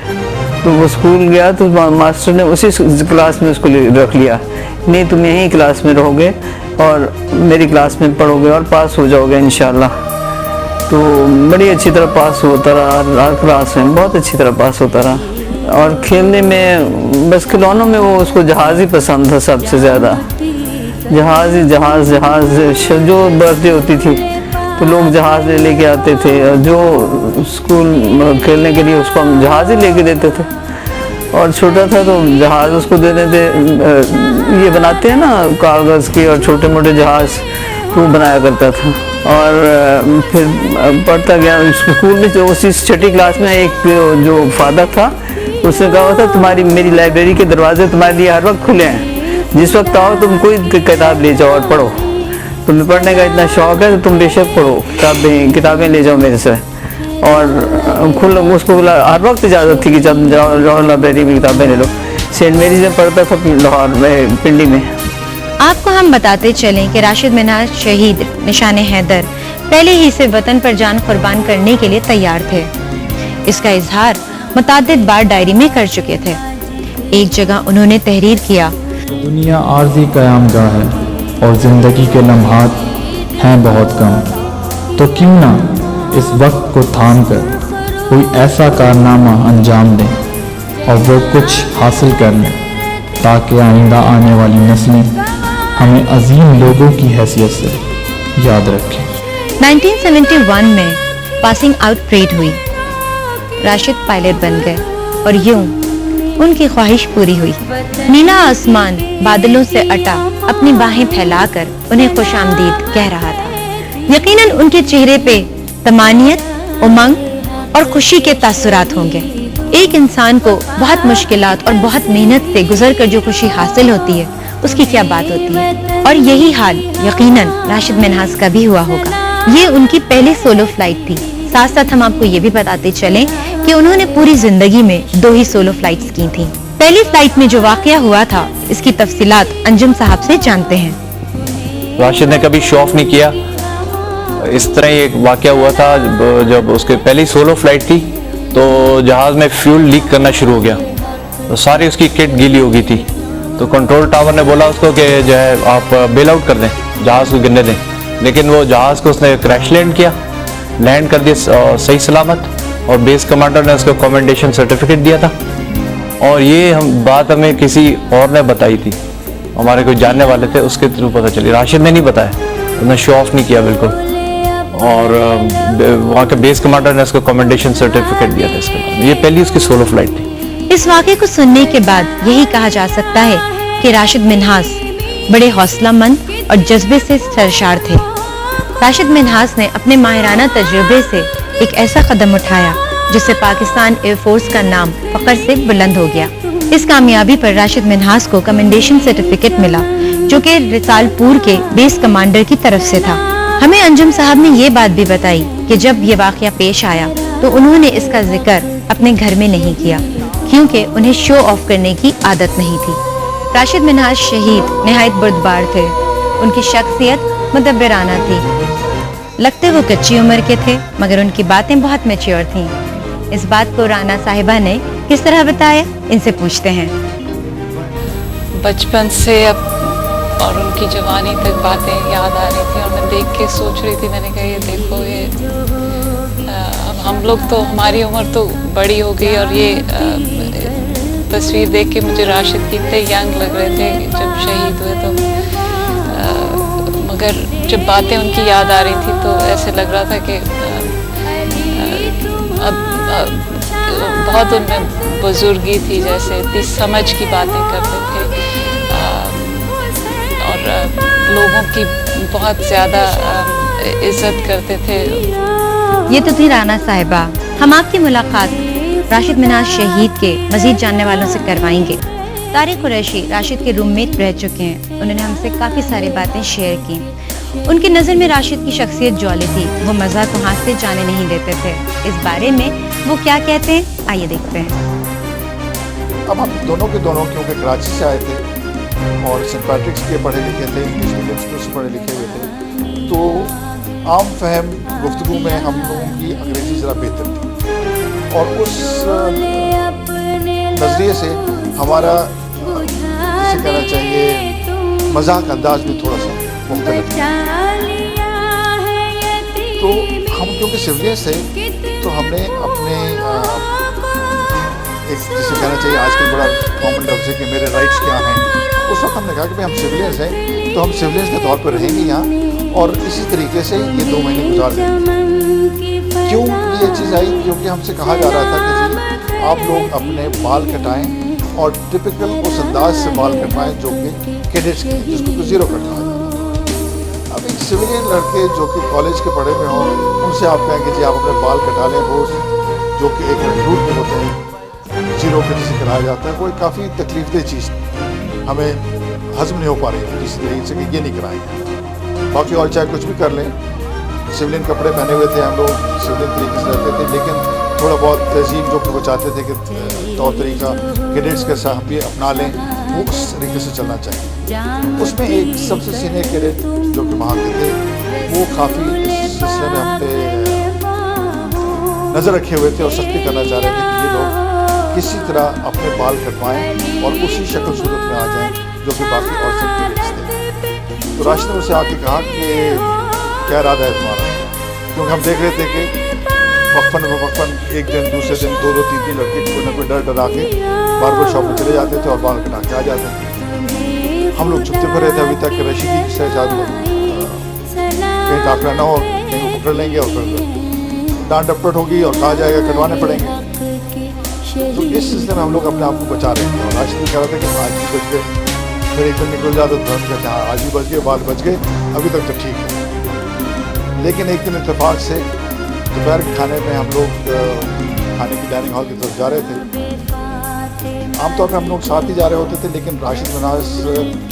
तो वो स्कूल गया तो मास्टर ने उसी क्लास में उसको रख लिया, नहीं तुम यहीं क्लास में रहोगे और मेरी क्लास में पढ़ोगे और पास हो जाओगे इंशाल्लाह। तो बड़ी अच्छी तरह पास होता रहा, हर क्लास में बहुत अच्छी तरह पास होता रहा। और खेलने में बस खिलौनों में वो उसको जहाज़ ही पसंद था सबसे ज़्यादा। जहाज़ जो बर्थडे होती थी तो लोग जहाज़ लेके आते थे, और जो स्कूल खेलने के लिए उसको हम जहाज़ ही लेके देते थे। और छोटा था तो जहाज़ उसको देते थे, ये बनाते हैं ना कागज़ के और छोटे मोटे जहाज़, वो बनाया करता था। और फिर पढ़ता गया स्कूल में। जो उसी छठी क्लास में एक जो फादर था उसने कहा था तुम्हारी मेरी लाइब्रेरी के दरवाजे तुम्हारे लिए हर वक्त खुले हैं, जिस वक्त आओ तुम कोई किताब ले जाओ और पढ़ो। तुम्हें पढ़ने का इतना शौक है तो तुम बेशक पढ़ो, किताबें ले जाओ मेरे से। और खुद उसको हर वक्त इजाज़त थी कि जब जाओ लाइब्रेरी में किताबें ले लो। सेंट मेरीज में पढ़ता था लाहौर में, पिंडी में। आपको हम बताते चलें कि राशिद मिन्हास शहीद निशान हैदर पहले ही से वतन पर जान कुर्बान करने के लिए तैयार थे। इसका इजहार मुतादिद बार डायरी में कर चुके थे। एक जगह उन्होंने तहरीर किया, दुनिया आर्जी क़यामगाह है और ज़िंदगी के लम्हात हैं बहुत कम, तो क्यों ना इस वक्त को थाम कर कोई ऐसा कारनामा अंजाम दें और वो कुछ हासिल कर लें, ताकि आइंदा आने वाली नस्लें हमें अजीम लोगों की हैसियत से याद रखें। 1971 में पासिंग आउट परेड हुई। राशिद पायलट बन गए और यूं उनकी ख्वाहिश पूरी हुई। नीला आसमान बादलों से अटा अपनी बाहें फैलाकर उन्हें खुशामदीद कह रहा था। यकीनन उनके चेहरे पे तमानियत, उमंग और खुशी के तासुरात होंगे। एक इंसान को बहुत मुश्किलात और बहुत मेहनत से गुजर कर जो खुशी हासिल होती है उसकी क्या बात होती है। और यही हाल यकीनन राशिद मिन्हास का भी हुआ होगा। ये उनकी पहली सोलो फ्लाइट थी। साथ साथ हम आपको ये भी बताते चलें कि उन्होंने पूरी जिंदगी में 2 ही सोलो फ्लाइट्स की थी। पहली फ्लाइट में जो वाकया हुआ था इसकी तफसीलात अंजुम साहब से जानते हैं। राशिद ने कभी शो ऑफ नहीं किया। इस तरह एक वाकया हुआ था जब उसके पहली सोलो फ्लाइट थी तो जहाज़ में फ्यूल लीक करना शुरू हो गया, तो सारी उसकी किट गीली हो गई थी। तो कंट्रोल टावर ने बोला उसको कि जो है आप बेल आउट कर दें, जहाज़ को गिरने दें। लेकिन वो जहाज़ को उसने क्रैश लैंड किया, लैंड कर दिया सही सलामत, और बेस कमांडर ने उसको कमेंडेशन सर्टिफिकेट दिया था। और ये बात हमें किसी और ने बताई थी, हमारे कोई जानने वाले थे, उसके थ्रू पता चली। राशिद ने नहीं बताया, उसने शो ऑफ नहीं किया बिल्कुल। और वहाँ के बेस कमांडर ने उसको कमेंडेशन सर्टिफिकेट दिया था इसके बाद। ये पहली उसकी सोलो फ्लाइट थी। इस वाक़े को सुनने के बाद यही कहा जा सकता है कि राशिद मिन्हास बड़े हौसलामंद और जज्बे से सरशार थे। राशिद मिन्हास ने अपने माहिराना तजुर्बे से एक ऐसा कदम उठाया जिससे पाकिस्तान एयरफोर्स का नाम फख्र से बुलंद हो गया। इस कामयाबी पर राशिद मिन्हास को कमेंडेशन सर्टिफिकेट मिला जो कि रिसालपुर के बेस कमांडर की तरफ से था। हमें अंजुम साहब ने ये बात भी बताई कि जब ये वाकया पेश आया तो उन्होंने इसका जिक्र अपने घर में नहीं किया क्योंकि उन्हें शो ऑफ करने की आदत नहीं थी। राशिद मिन्हास शहीद निहायत बुर्दबार थे। उनकी शख्सियत मुदब्बिराना थी। लगते वो कच्ची उम्र के थे मगर उनकी बातें बहुत मैच्योर थीं। इस बात को राना साहिबा ने किस तरह बताया, इनसे पूछते हैं। बचपन से अब और उनकी जवानी तक बातें याद आ रही थी और मैं देख के सोच रही थी, मैंने कहा ये देखो ये अब हम लोग तो हमारी उम्र तो बड़ी हो गई और ये तस्वीर देख के मुझे राशिद कितने यंग लग रहे थे जब शहीद हुए तो मगर जब बातें उनकी याद आ रही थी तो ऐसे लग रहा था कि अब बहुत उनमें बुजुर्गी थी, जैसे इतनी समझ की बातें करते थे और लोगों की बहुत ज़्यादा इज्जत करते थे। ये तो थी राना साहिबा। हम आपकी मुलाकात राशिद मिन्हाज शहीद के मजीद जानने वालों से करवाएंगे। तारिक कुरैशी राशिद के रूममेट रह चुके हैं, उन्होंने हमसे काफ़ी सारी बातें शेयर की। उनकी नज़र में राशिद की शख्सियत जौली थी, वो मज़ा को हाथ से जाने नहीं देते थे। इस बारे में वो क्या कहते हैं, आइए देखते हैं। अब हम दोनों के दोनों क्योंकि कराची से आए थे और सेंट पैट्रिक्स के पढ़े लिखे थे, इंग्लिश मीडियम स्कूल से पढ़े लिखे हुए थे, तो आम फहम गुफ्तगू में हम लोगों की अंग्रेज़ी ज़रा बेहतर थी और उस नज़रिए से हमारा जिसे कहना चाहिए मजाक अंदाज भी थोड़ा सा मुख्तलिफ था। तो हम क्योंकि सिविलियंस थे तो हमने अपने एक जिसे कहना चाहिए आजकल बड़ा कॉमन लफ्ज़ है कि मेरे राइट्स क्या हैं, उस वक्त हमने कहा कि भाई हम सिविलियंस हैं तो हम सिविलियंस के तौर पर रहेंगे यहाँ और इसी तरीके से ये 2 महीने गुजार देंगे। क्यों ये चीज़ आई? क्योंकि हमसे कहा जा रहा था कि जी आप लोग अपने बाल कटाएं और टिपिकल उस अंदाज से बाल कटवाएं जो कि कैडेट्स के जिसको ज़ीरो कट कहा जाता है। अब एक सिविलियन लड़के जो कि कॉलेज के पढ़े हुए हों उनसे आप कहेंगे जी आप अपने बाल कटा लें, वो जो कि एक रिक्रूट में होते हैं जीरो पे जिसे कराया जाता है, वो एक काफ़ी तकलीफदेह चीज़ हमें हज़म नहीं हो पा रही थी जिस तरीके से कि ये नहीं कराएंगे। बाकी और चाहे कुछ भी कर लें, सिविलियन कपड़े पहने हुए थे हम लोग, सिविलियन तरीके से रहते थे, लेकिन थोड़ा बहुत तहजीब जो कि वो चाहते थे कि तौर तरीका कैडेट्स के साथ भी अपना लें, वो उस तरीके से चलना चाहिए। उसमें एक सबसे सीनियर कैडेट जो कि वहाँ के थे वो काफ़ी इस सिलसिले में हम पे नज़र रखे हुए थे और सख्ती करना चाह रहे थे कि ये लोग किसी तरह अपने बाल कटवाएं और उसी शक्ल सूरत में आ जाएं जो कि बाकी और सब कैडेट्स थे। तो राशिद ने मुझसे आके कहा कि क्या इरादा है तुम्हारा, क्योंकि हम देख रहे थे कि वक्फन एक दिन दूसरे दिन 2-3 लड़के कोई ना कोई डर डरा के बार्बर शॉप में चले जाते थे और बाल कटा के आ जाते थे। हम लोग छुपते फिर रहे थे अभी तक कि रशीदी से शायद कहीं टाकरा ना हो, कहीं वो पकड़ लेंगे और फिर डांट डपट होगी और कहा जाएगा कटवाने पड़ेंगे। तो इस सिलसिले में हम लोग अपने आप को बचा रहे थे और राशिद ने कह रहा था कि आज भी बच गए, फिर एक दिन निकल जाता तो हम कहते हाँ आज भी बच गए, बाल बच गए, अभी तक तो ठीक है। लेकिन एक दिन इत्तेफाक से दोपहर के खाने में हम लोग खाने की डाइनिंग हॉल की तरफ जा रहे थे। आमतौर पर हम लोग साथ ही जा रहे होते थे, लेकिन राशिद मिन्हाज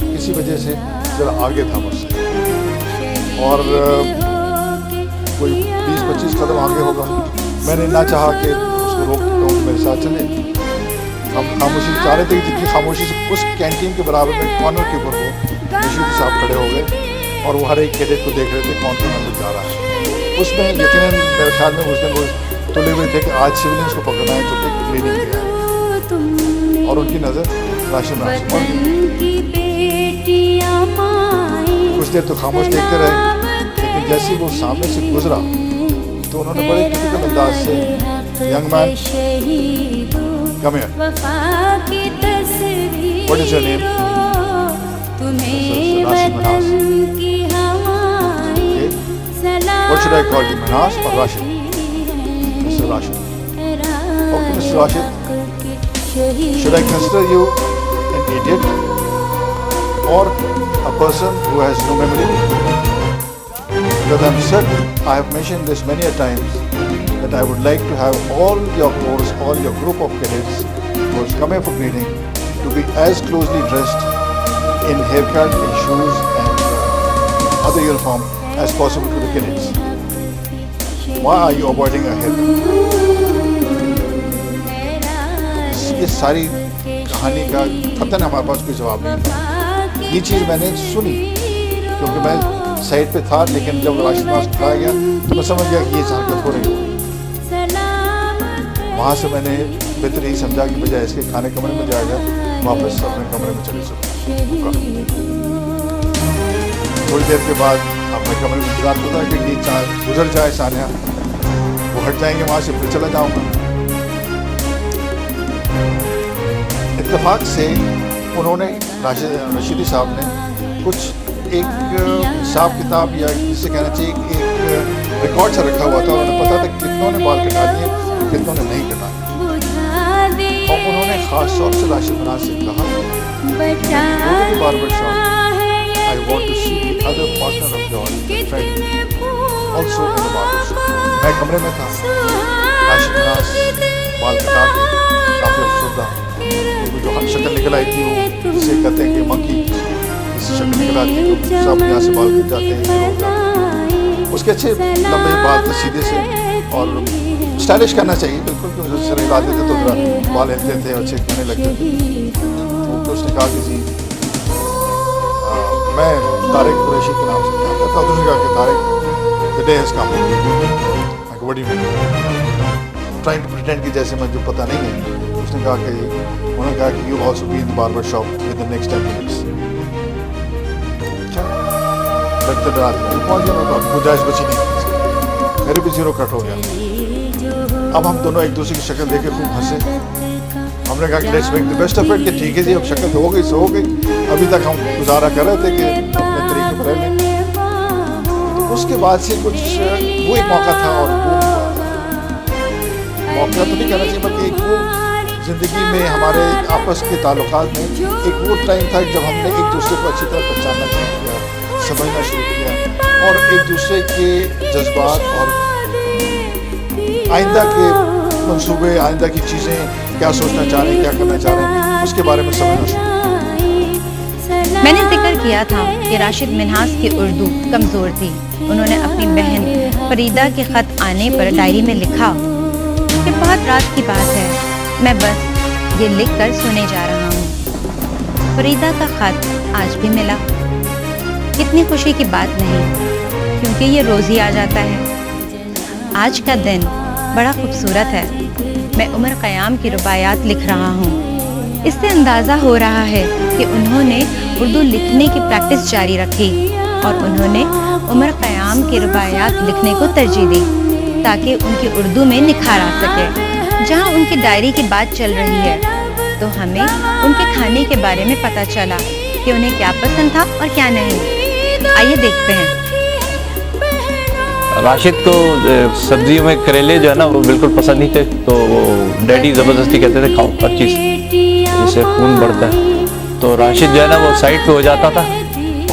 किसी वजह से ज़रा आगे था मुझसे और कोई 20-25 कदम आगे होगा। मैंने ना चाहा कि उसको रोक तो मेरे साथ चले। हम खामोशी चाह रहे थे कि जितनी खामोशी से उस कैंटीन के बराबर में कॉर्नर के ऊपर वो रशीद साहब खड़े हो गए और वो हर एक कैडेट को देख रहे थे कौन कौन अंदर जा रहा है। उसमें यकीनन मेरे ख्याल में उस दिन वो तुले हुए थे कि आज सिविलियंस को पकड़ना है जो कि क्लीनिंग किया और उनकी नज़र राशिद मिन्हाज पर कुछ देर तो खामोश देखते रहे, लेकिन जैसे वो सामने से गुजरा तो उन्होंने बड़े टिपिकल अंदाज से young man come here, what is your name? Rashid Minhaj. What should I call you, Minhas or Rashid? Mr. Rashid. Okay, Mr. Rashid. Should I consider you an idiot or a person who has no memory? Because I'm certain, I have mentioned this many a times, that I would like to have all your course, all your group of cadets who has come here for greeting to be as closely dressed in haircut, in shoes and other uniform as possible to the cadets. Why are you avoiding a haircut? ये सारी कहानी का पता हमारे पास कोई जवाब नहीं था। ये चीज़ मैंने सुनी क्योंकि मैं साइड पे था, लेकिन जब राशिद मिन्हाज खड़ा गया तो मैं समझ गया कि ये हरकत हो रही है। वहाँ से मैंने बेहतर यही समझा कि बजाय इसके खाने कमरे में जाएगा वापस अपने कमरे में चले जाओ। थोड़ी देर के बाद अपने कमरे में इंतजार करता है कि ये गुजर जाए सानिया, वो हट जाएंगे वहाँ से, फिर चला जाऊँगा। इत्तेफाक से उन्होंने रशीदी साहब ने कुछ एक हिसाब किताब या जिसे कहना चाहिए एक रिकॉर्ड सा रखा हुआ था। उन्हें पता था कितनों ने बाल कटा लिए, कितनों ने नहीं कटा। और उन्होंने ख़ास तौर से राशिद मिनाज से कहा, barber shop, I want to see the other partner of yours, friend, also in the barber shop. मैं कमरे में था, राशिद मिनाज बाल कटा के काफ़ी अफसरदा, जो शक्ल निकल आई थी वो जिसे कहते हैं कि मंकी जिससे शक्ल निकल आती है, तो सब यहाँ से बाल कट जाते हैं। उसके अच्छे लंबे बाल थे, सीधे से, और स्टाइलिश करना चाहिए बिल्कुल, क्योंकि सर हिला देते तो जरा बाल हिलते थे, अच्छे कहने लगते थे। तो उसने कहा कि जी मैं तारिक कुरैशी के नाम से जानता था। तो उसने कहा कि Tariq, the day has come. What do you mean? Trying to pretend कि जैसे मुझे पता नहीं है। उसने कहा कि उन्होंने कहा कि you also be in the barber shop with the next 10 minutes. डरते डराते पहुँच गया, गुंजाइश बची नहीं, मेरे भी जीरो कट हो गया। अब हम दोनों एक दूसरे की शक्ल देखे खूब हंसे। हमने कहा कि let's make the best of it, कि ठीक है जी अब शक्ल तो हो गई सो हो गई। अभी तक हम गुजारा कर रहे थे कि अपने तरीके पर रह लें। तो उसके बाद से कुछ वो एक मौका था, और वो मौका तो नहीं कहना चाहिए बल्कि एक वो ज़िंदगी में हमारे आपस के ताल्लुकात में एक वो टाइम था जब हमने एक दूसरे को अच्छी तरह पहचानना शुरू किया, समझना शुरू किया, और एक दूसरे के जज्बात और आइंदा के मंसूबे, आइंदा की चीज़ें क्या सोचना चाह रहे हैं, क्या करना चाह रहे हैं, उसके बारे में समझना शुरू। मैंने जिक्र किया था कि राशिद मिन्हास की उर्दू कमज़ोर थी। उन्होंने अपनी बहन फरीदा के ख़त आने पर डायरी में लिखा कि बहुत रात की बात है, मैं बस ये लिख कर सोने जा रहा हूँ। फरीदा का ख़त आज भी मिला। कितनी खुशी की बात नहीं, क्योंकि ये रोज़ ही आ जाता है। आज का दिन बड़ा खूबसूरत है। मैं उमर क़याम की रुबायात लिख रहा हूँ। इससे अंदाज़ा हो रहा है कि उन्होंने उर्दू लिखने की प्रैक्टिस जारी रखी, और उन्होंने उमर क़याम की रुबायात लिखने को तरजीह दी ताकि उनकी उर्दू में निखार आ सके। जहाँ उनकी डायरी की बात चल रही है, तो हमें उनके खाने के बारे में पता चला कि उन्हें क्या पसंद था और क्या नहीं। आइए देखते हैं। राशिद को सब्जियों में करेले जो है ना वो बिल्कुल पसंद नहीं थे, तो वो डैडी ज़बरदस्ती कहते थे खाओ हर चीज़, जिससे खून बढ़ता है। तो राशिद जो है ना वो साइड पे हो जाता था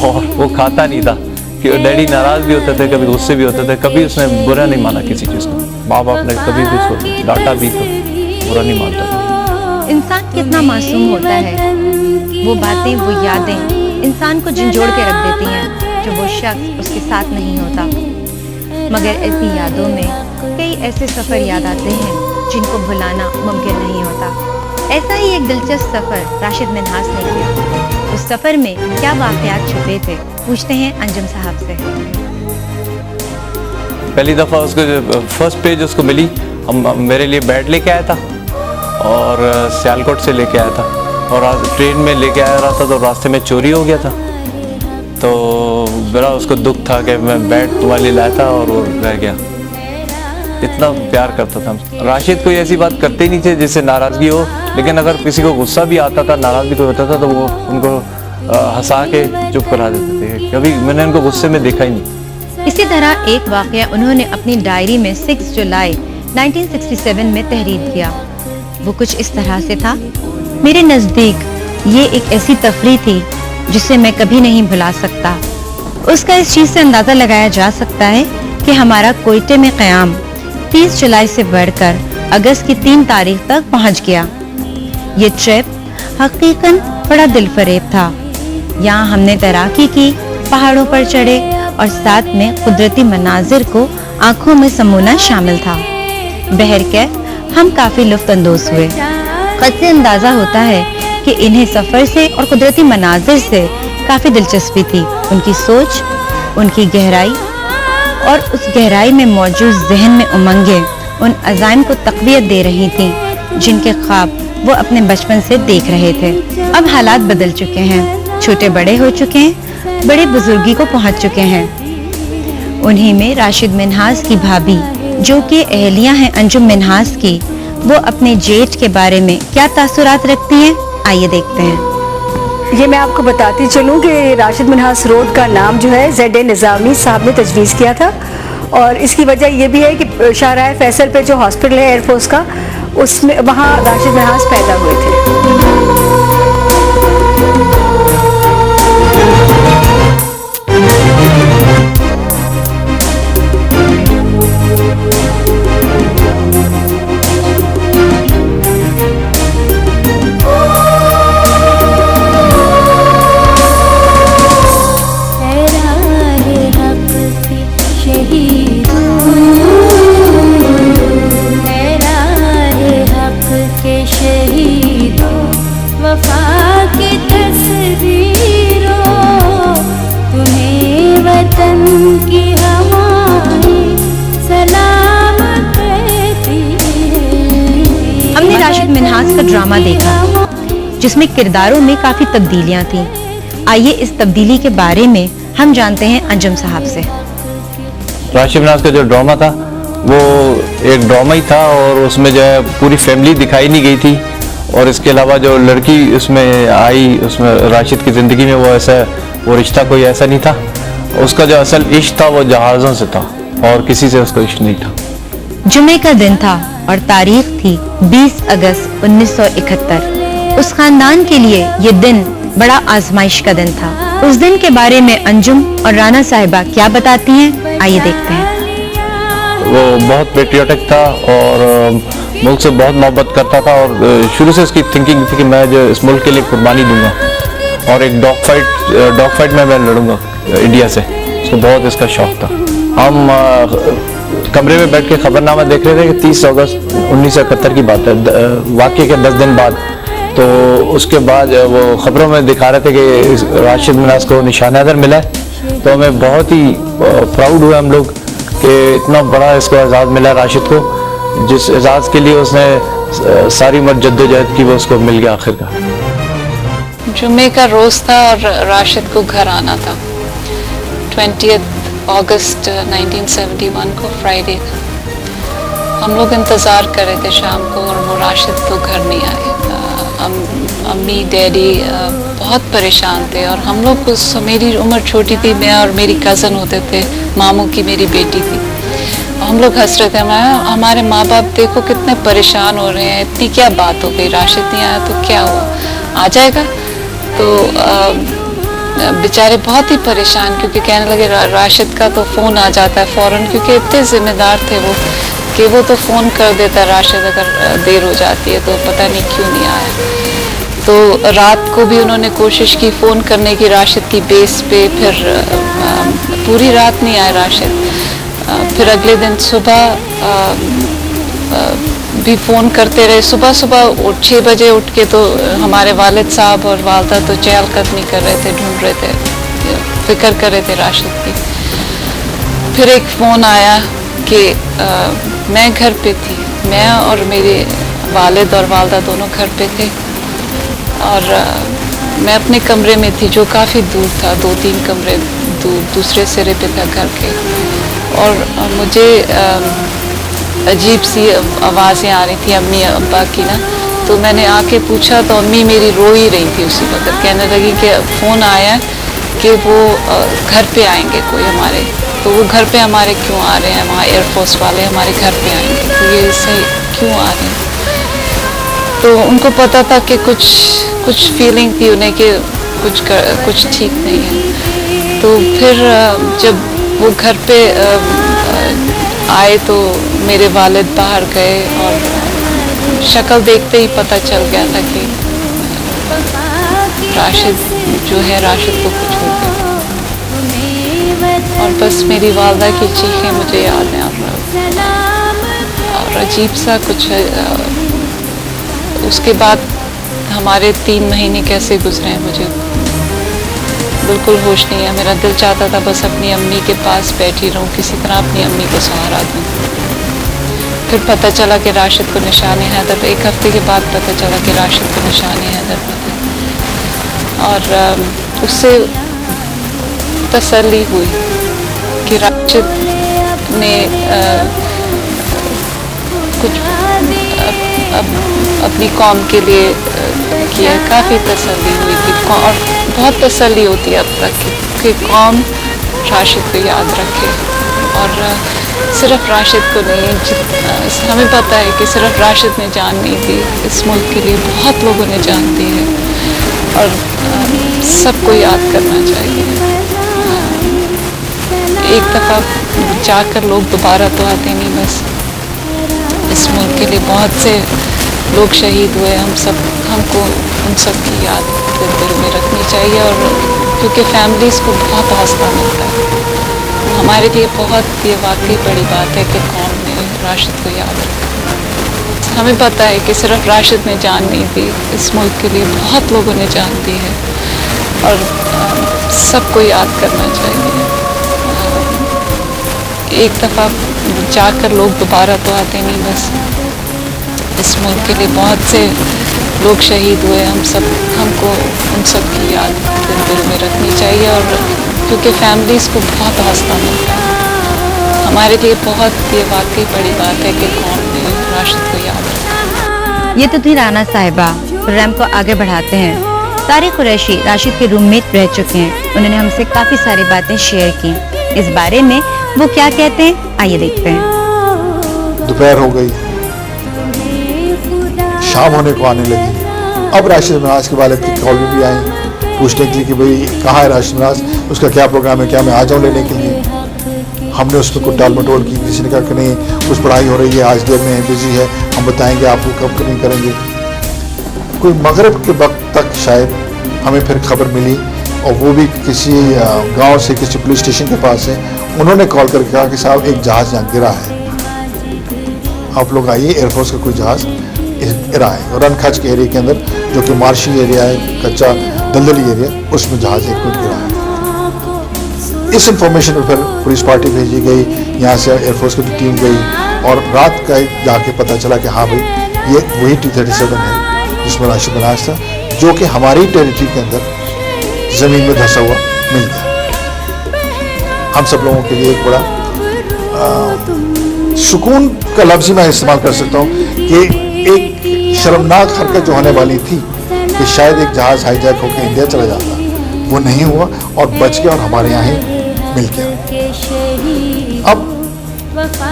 और वो खाता नहीं था, कि डैडी नाराज़ भी होते थे, कभी गुस्से भी होते थे। कभी उसने बुरा नहीं माना किसी चीज़ को, माँ बाप ने कभी भी उसको डांटा भी तो बुरा नहीं मानता था। इंसान कितना मासूम होता है, वो बातें, वो यादें इंसान को झंझोड़ के रख देती हैं जो वो शख्स उसके साथ नहीं होता। मगर ऐसी यादों में कई ऐसे सफ़र याद आते हैं जिनको भुलाना मुमकिन नहीं होता। ऐसा ही एक दिलचस्प सफ़र राशिद मिन्हास ने किया। उस सफ़र में क्या वाक़यात छुपे थे, पूछते हैं अंजुम साहब से। पहली दफ़ा उसको फर्स्ट पेज उसको मिली, मेरे लिए बैट लेके आया था और सियालकोट से लेके आया था, और ट्रेन में लेके आ रहा था तो रास्ते में चोरी हो गया था। तो बड़ा उसको दुख था कि मैं बैट वाले लाया था और वो रह गया। इतना प्यार करता था। राशिद कोई ऐसी बात करते ही नहीं थे जिससे नाराज़गी हो, लेकिन अगर किसी को गुस्सा भी आता था, नाराज़ भी कोई होता था, तो वो उनको हंसा के चुप करा देते थे। कभी मैंने उनको गुस्से में देखा ही नहीं। इसी तरह एक वाक़या उन्होंने अपनी डायरी में 6 जुलाई 1967 में तहरीर किया। वो कुछ इस तरह से था। मेरे नज़दीक ये एक ऐसी तफरीह थी जिसे मैं कभी नहीं भुला सकता। उसका इस चीज़ से अंदाज़ा लगाया जा सकता है कि हमारा कोयटे में क़याम 30 जुलाई से बढ़कर अगस्त की 3 तारीख तक पहुंच गया। ये ट्रिप हकीकन बड़ा दिलफरेब था। यहाँ हमने तैराकी की, पहाड़ों पर चढ़े, और साथ में कुदरती मनाजिर को आंखों में समूना शामिल था। बहरकैफ हम काफ़ी लुत्फ़अंदोज़ हुए। ख़त से अंदाज़ा होता है कि इन्हें सफ़र से और कुदरती मनाजिर से काफ़ी दिलचस्पी थी। उनकी सोच, उनकी गहराई, और उस गहराई में मौजूद जहन में उमंगें उन अज़ाइम को तक़वियत दे रही थीं जिनके ख्वाब وہ اپنے بچپن سے دیکھ رہے تھے۔ اب حالات بدل چکے ہیں، چھوٹے بڑے ہو چکے ہیں، بڑے بزرگی کو پہنچ چکے ہیں۔ انہی میں راشد منہاس کی بھابھی جو کہ اہلیہ ہیں انجم منہاس کی، وہ اپنے جیٹ کے بارے میں کیا تاثرات رکھتی ہیں، آئیے دیکھتے ہیں۔ یہ میں آپ کو بتاتی چلوں کہ راشد منہاس روڈ کا نام جو ہے زیڈ نظامی صاحب نے تجویز کیا تھا، اور اس کی وجہ یہ بھی ہے کہ شاہراہ فیصل پہ جو ہاسپٹل ہے ایئر فورس کا، اس میں وہاں راشد منہاس پیدا ہوئے تھے۔ ہم نے راشد منہاس کا ڈرامہ دیکھا جس میں کرداروں میں کافی تبدیلیاں تھیں۔ آئیے اس تبدیلی کے بارے میں ہم جانتے ہیں انجم صاحب سے۔ راشد منہاس کا جو ڈرامہ تھا وہ ایک ڈرامہ ہی تھا، اور اس میں جو ہے پوری فیملی دکھائی نہیں گئی تھی، اور اس کے علاوہ جو لڑکی اس میں آئی، اس میں راشد کی زندگی میں وہ رشتہ کوئی ایسا نہیں تھا۔ اس کا جو اصل عشق تھا وہ جہازوں سے تھا، اور کسی سے اس کا عشق نہیں تھا۔ جمعے کا دن تھا اور تاریخ تھی 20 اگست 1971۔ اس خاندان کے لیے یہ دن بڑا آزمائش کا دن تھا۔ اس دن کے بارے میں انجم اور رانا صاحبہ کیا بتاتی ہیں، آئیے دیکھتے ہیں۔ وہ بہت پیٹریوٹک تھا اور ملک سے بہت محبت کرتا تھا، اور شروع سے اس کی تھنکنگ تھی کہ میں جو اس ملک کے لیے قربانی دوں گا، اور ایک ڈاگ فائٹ میں لڑوں گا انڈیا سے۔ اس کو بہت اس کا شوق تھا۔ ہم کمرے میں بیٹھ کے خبر نامہ دیکھ رہے تھے کہ 30 اگست 1971 کی بات ہے، واقعے کے 10 دن بعد۔ تو اس کے بعد وہ خبروں میں دکھا رہے تھے کہ راشد منہاس کو نشان حیدر ملا ہے، تو ہمیں بہت ہی پراؤڈ ہوئے ہم لوگ کہ اتنا بڑا اس کو اعزاز ملا راشد کو، جس اعزاز کے لیے اس نے ساری عمر جدوجہد کی، وہ اس کو مل گیا آخر کا۔ جمعے کا روز تھا اور راشد کو گھر آنا تھا 20 اگست 1971 کو، فرائیڈے تھا۔ ہم لوگ انتظار کر رہے تھے شام کو، اور وہ راشد تو گھر نہیں آئے۔ امی ڈیڈی بہت پریشان تھے، اور ہم لوگ میری عمر چھوٹی تھی، میں اور میری کزن ہوتے تھے، ماموں کی میری بیٹی تھی۔ ہم لوگ ہنس رہے تھے، ہمارے ماں باپ دیکھو کتنے پریشان ہو رہے ہیں، اتنی کیا بات ہو گئی، راشد نہیں آیا تو کیا ہوا، آ جائے گا۔ تو بیچارے بہت ہی پریشان، کیونکہ کہنے لگے راشد کا تو فون آ جاتا ہے فوراً، کیونکہ اتنے ذمہ دار تھے وہ کہ وہ تو فون کر دیتا راشد اگر دیر ہو جاتی ہے، تو پتہ نہیں کیوں نہیں آیا۔ تو رات کو بھی انہوں نے کوشش کی فون کرنے کی راشد کی بیس پہ، پھر پوری رات نہیں آئے راشد۔ پھر اگلے دن صبح بھی فون کرتے رہے، صبح 6 بجے اٹھ کے تو ہمارے والد صاحب اور والدہ تو چہل قدمی کر رہے تھے، ڈھونڈ رہے تھے، فکر کر رہے تھے راشد کی۔ پھر ایک فون آیا کہ میں گھر پہ تھی، میں اور میرے والد اور والدہ دونوں گھر پہ تھے، اور میں اپنے کمرے میں تھی جو کافی دور تھا، 2-3 کمرے دور دوسرے سرے پہ تھا گھر کے، اور مجھے عجیب سی آوازیں آ رہی تھی امی ابا کی نا۔ تو میں نے آ کے پوچھا تو امی میری رو ہی رہی تھی اسی وقت، کہنے لگی کہ فون آیا کہ وہ گھر پہ آئیں گے کوئی ہمارے، تو وہ گھر پہ ہمارے کیوں آ رہے ہیں، وہاں ایئر فورس والے ہمارے گھر پہ آئیں گے، تو یہ صحیح کیوں آ رہے ہیں؟ تو ان کو پتہ تھا کہ کچھ فیلنگ تھی انہیں کہ کچھ ٹھیک نہیں ہے۔ تو پھر جب وہ گھر پہ آئے تو میرے والد باہر گئے، اور شکل دیکھتے ہی پتہ چل گیا تھا کہ راشد جو ہے، راشد کو کچھ ہو گیا، اور بس میری والدہ کی چیخیں مجھے یاد ہیں، اور عجیب سا کچھ ہے۔ اس کے بعد ہمارے 3 مہینے کیسے گزرے ہیں مجھے بالکل ہوش نہیں ہے۔ میرا دل چاہتا تھا بس اپنی امی کے پاس بیٹھی رہوں، کسی طرح اپنی امی کو سہارا دوں۔ फिर पता चला कि राशिद को निशान हैदर, एक हफ्ते के बाद पता चला कि राशिद को निशान हैदर पता, और उससे तसल्ली हुई कि राशिद ने कुछ अपनी कौम के लिए किया। काफ़ी तसल्ली हुई कि और बहुत तसल्ली होती है अब तक कि कौम राशिद को याद रखे, और सिर्फ राशिद को नहीं, हमें पता है कि सिर्फ राशिद ने जान नहीं दी, इस मुल्क के लिए बहुत लोगों ने जान दी है, और सबको याद करना चाहिए। एक दफ़ा जाकर लोग दोबारा तो आते नहीं, बस इस मुल्क के लिए बहुत से लोग शहीद हुए, हमको उन सब की याद दिल में रखनी चाहिए, और क्योंकि फैमिलीज़ को बहुत हौसला मिलता है। हमारे लिए बहुत ये वाकई बड़ी बात है कि कौम ने राशिद को याद रखा। हमें पता है कि सिर्फ राशिद ने जान नहीं दी, इस मुल्क के लिए बहुत लोगों ने जान दी है, और सबको याद करना चाहिए। एक दफ़ा जाकर लोग दोबारा तो आते नहीं, बस इस मुल्क के लिए बहुत से लोग शहीद हुए, हमको उन सब की याद दिल में रखनी चाहिए, और क्योंकि फैमिलीज़ को बहुत हौसला मिलता है। हमारे लिए बहुत ये वाकई बड़ी बात है कि कौम ने राशिद को याद रखा। ये तो थी राना साहिबा। प्रोग्राम को आगे बढ़ाते हैं। तारिक कुरैशी राशिद के रूममेट रह चुके हैं, उन्होंने हमसे काफ़ी सारी बातें शेयर की। इस बारे में वो क्या कहते हैं, आइए देखते हैं। दोपहर हो गई, शाम होने को आने लगी। अब राशिद मिन्हाज के वालिद की कॉल भी आई पूछने के लिए कि भाई कहाँ है राशिद मिन्हाज, उसका क्या प्रोग्राम है, क्या मैं आ जाऊँ लेने के लिए। हमने उसमें कुछ टाल मटोल की, किसी ने कहा कि नहीं कुछ पढ़ाई हो रही है, आज देर में बिजी है, हम बताएंगे आपको कब नहीं करेंगे। कोई मगरिब के वक्त तक शायद हमें फिर खबर मिली, और वो भी किसी गांव से, किसी पुलिस स्टेशन के पास है। उन्होंने कॉल करके कहा कि साहब एक जहाज़ यहाँ गिरा है, आप लोग आइए, एयरफोर्स का कोई जहाज़ गिरा है रन खच के एरिया के अंदर, जो कि मार्शी एरिया है, कच्चा दलदली एरिया, उसमें जहाज़ एक मिनट गिरा है। इस इंफॉर्मेशन पर फिर पुलिस पार्टी भेजी गई, यहाँ से एयरफोर्स की टीम गई, और रात का जाके पता चला कि हाँ भाई ये वही T-37 है जिसमें राशिद मिन्हाज था, जो कि हमारी टेरिटरी के अंदर ज़मीन में धंसा हुआ मिल गया। हम सब लोगों के लिए एक बड़ा सुकून का लफ्ज़ मैं इस्तेमाल कर सकता हूँ कि एक शर्मनाक हरकत जो होने वाली थी कि शायद एक जहाज़ हाईजैक होकर इंडिया चला जाता, वो नहीं हुआ और बच गया, और हमारे यहाँ ही मिल गया। अब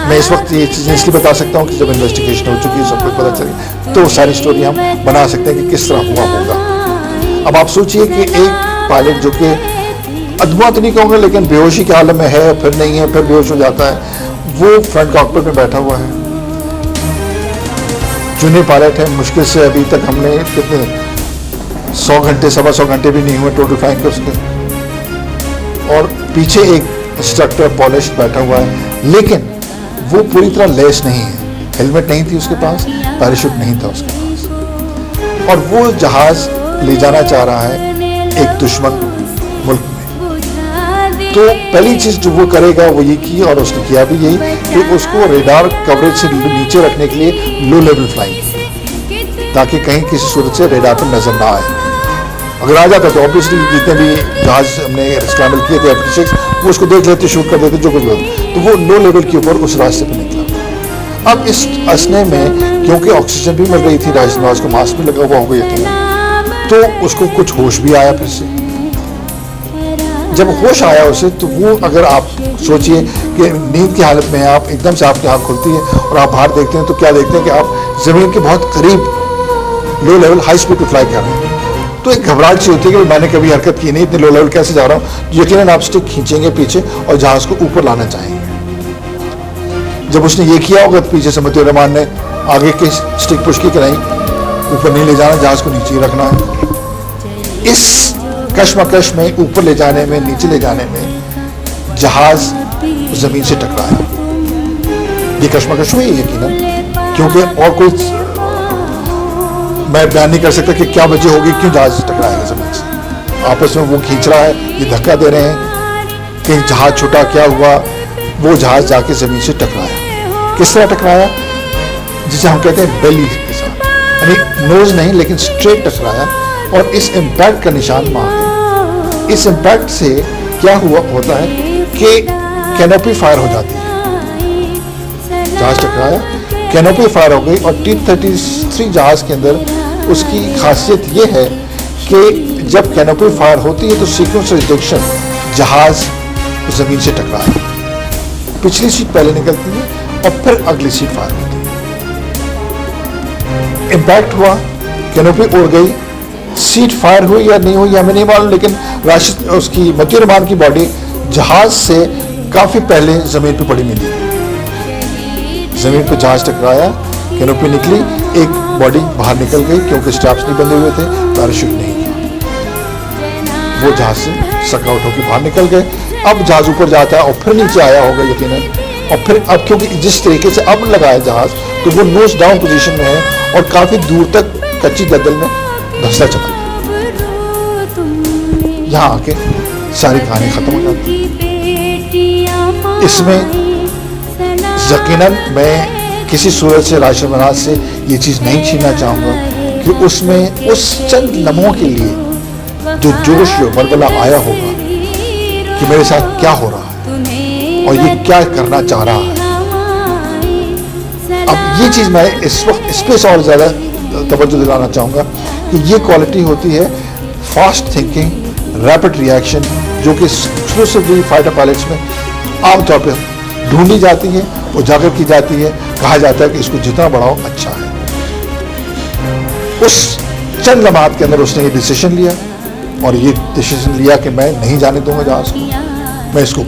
मैं इस वक्त ये चीज़ें इसलिए बता सकता हूँ कि जब इन्वेस्टिगेशन हो चुकी है, सब कुछ पता चले, तो सारी स्टोरी हम बना सकते हैं कि किस तरह हुआ होगा। अब आप सोचिए कि एक पायलट जो कि अदमा तो नहीं कहूँगा, लेकिन बेहोशी के हालत में है, फिर नहीं है, फिर बेहोश हो जाता है, वो फ्रंट कॉकपिट में बैठा हुआ है। जूनियर पायलट है, मुश्किल से अभी तक हमने कितने 100 घंटे, 125 घंटे भी नहीं हुए टोटल फ्लाइंग के उसके, और पीछे एक इंस्ट्रक्टर पॉलिश बैठा हुआ है, लेकिन वो पूरी तरह लेस नहीं है, हेलमेट नहीं थी उसके पास, पैराशूट नहीं था उसके पास, और वो जहाज़ ले जाना चाह रहा है एक दुश्मन मुल्क में। तो पहली चीज़ जो वो करेगा वो ये की, और उसने किया भी यही कि उसको रेडार कवरेज से नीचे रखने के लिए लो लेवल फ्लाइंग, ताकि कहीं किसी सूरत से रेडार पर नजर ना आए। अगर आ जाता तो ऑब्वियसली जितने भी जहाज हमने स्क्रैम्बल किए थे F-36, वो उसको देख लेते, शूट कर देते, जो कुछ होता, तो वो लो लेवल के ऊपर उस रास्ते पर निकला। अब इस असने में क्योंकि ऑक्सीजन भी मिल रही थी, राशिद मिन्हाज को मास्क भी लगा हुआ होगा यकीनन, तो उसको कुछ होश भी आया। फिर से जब होश आया उसे, तो वो, अगर आप सोचिए कि नींद की हालत में आप एकदम से आपकी आँख खुलती है और आप बाहर देखते हैं, तो क्या देखते हैं कि आप ज़मीन के बहुत करीब लो लेवल हाई स्पीड पे फ्लाई कर रहे हैं। तो एक घबराहट सी होती है कि मैंने कभी हरकत की नहीं, इतने लो लेवल कैसे जा रहा हूँ। यकीनन आप स्टिक खींचेंगे पीछे और जहाज़ को ऊपर लाना चाहेंगे। जब उसने ये किया होगा तो पीछे से मतीउर रहमान ने आगे की स्टिक पुश की कि नहीं, ऊपर नहीं ले जाना, जहाज़ को नीचे ही रखना है। इस कश्मकश में ऊपर ले जाने में, नीचे ले जाने में जहाज़ ज़मीन से टकराया। ये कश्मकश हुई यकीनन, क्योंकि और कोई मैं बयान नहीं कर सकता कि क्या वजह होगी, क्यों जहाज़ टकराएगा ज़मीन से। आपस में वो खींच रहा है, ये धक्का दे रहे हैं, कहीं जहाज़ छूटा, क्या हुआ, वो जहाज़ जाके ज़मीन से टकराया। किस तरह टकराया, जिसे हम कहते हैं बेली के साथ, यानी नोज नहीं लेकिन स्ट्रेट टकराया और इस इम्पैक्ट का निशान वहाँ है। इस इम्पैक्ट से क्या होता है कि कैनोपी फायर हो जाती है, जहाज टकराया, कैनोपी फायर हो गई और T-33 जहाज के अंदर उसकी खासियत ये है कि जब कैनोपी फायर होती है तो सीक्वेंस रिडक्शन जहाज ज़मीन से टकराया, पिछली सीट पहले निकलती है और फिर अगली सीट फायर होती है। इम्पैक्ट हुआ, कैनोपी उड़ गई, सीट फायर हुई या नहीं हुई हमें नहीं मालूम, लेकिन राशिद उसकी मती रहमान की बॉडी जहाज से काफ़ी पहले ज़मीन पे पड़ी मिली। ज़मीन पे जहाज टकराया, कैनोपी निकली, एक बॉडी बाहर निकल गई क्योंकि स्ट्रैप्स नहीं बंधे हुए थे, पैराशूट नहीं था, वो जहाज से सक आउट होकर बाहर निकल गए। अब जहाज ऊपर जाता है और फिर नीचे आया होगा यकीनन, और फिर अब क्योंकि जिस तरीके से अब लगाया जहाज तो वो नोज डाउन पोजीशन में है और काफ़ी दूर तक कच्ची दलदल में धंसता चला गया। यहाँ आके सारी कहानी ख़त्म हो जाती है। इसमें यकीनन मैं किसी सूरत से राशिद मिन्हाज से ये चीज़ नहीं छीनना चाहूँगा कि उसमें उस चंद लम्हों के लिए जो जोश जो बलबला आया होगा कि मेरे साथ क्या हो रहा है और ये क्या करना चाह रहा है। अब ये चीज़ मैं इस वक्त इस पे और ज़्यादा तवज्जो दिलाना चाहूँगा कि ये क्वालिटी होती है फास्ट थिंकिंग, रैपिड रिएक्शन, जो कि एक्सक्लूसिवली फाइटर पायलट्स में आमतौर पर ढूंढी जाती है, उजागर की जाती है, कहा जाता है कि इसको जितना बढ़ाओ अच्छा है। उस चंद लम्हात के अंदर उसने ये डिसीजन लिया और ये डिसीजन लिया कि मैं नहीं जाने दूंगा जहाज को, मैं इसको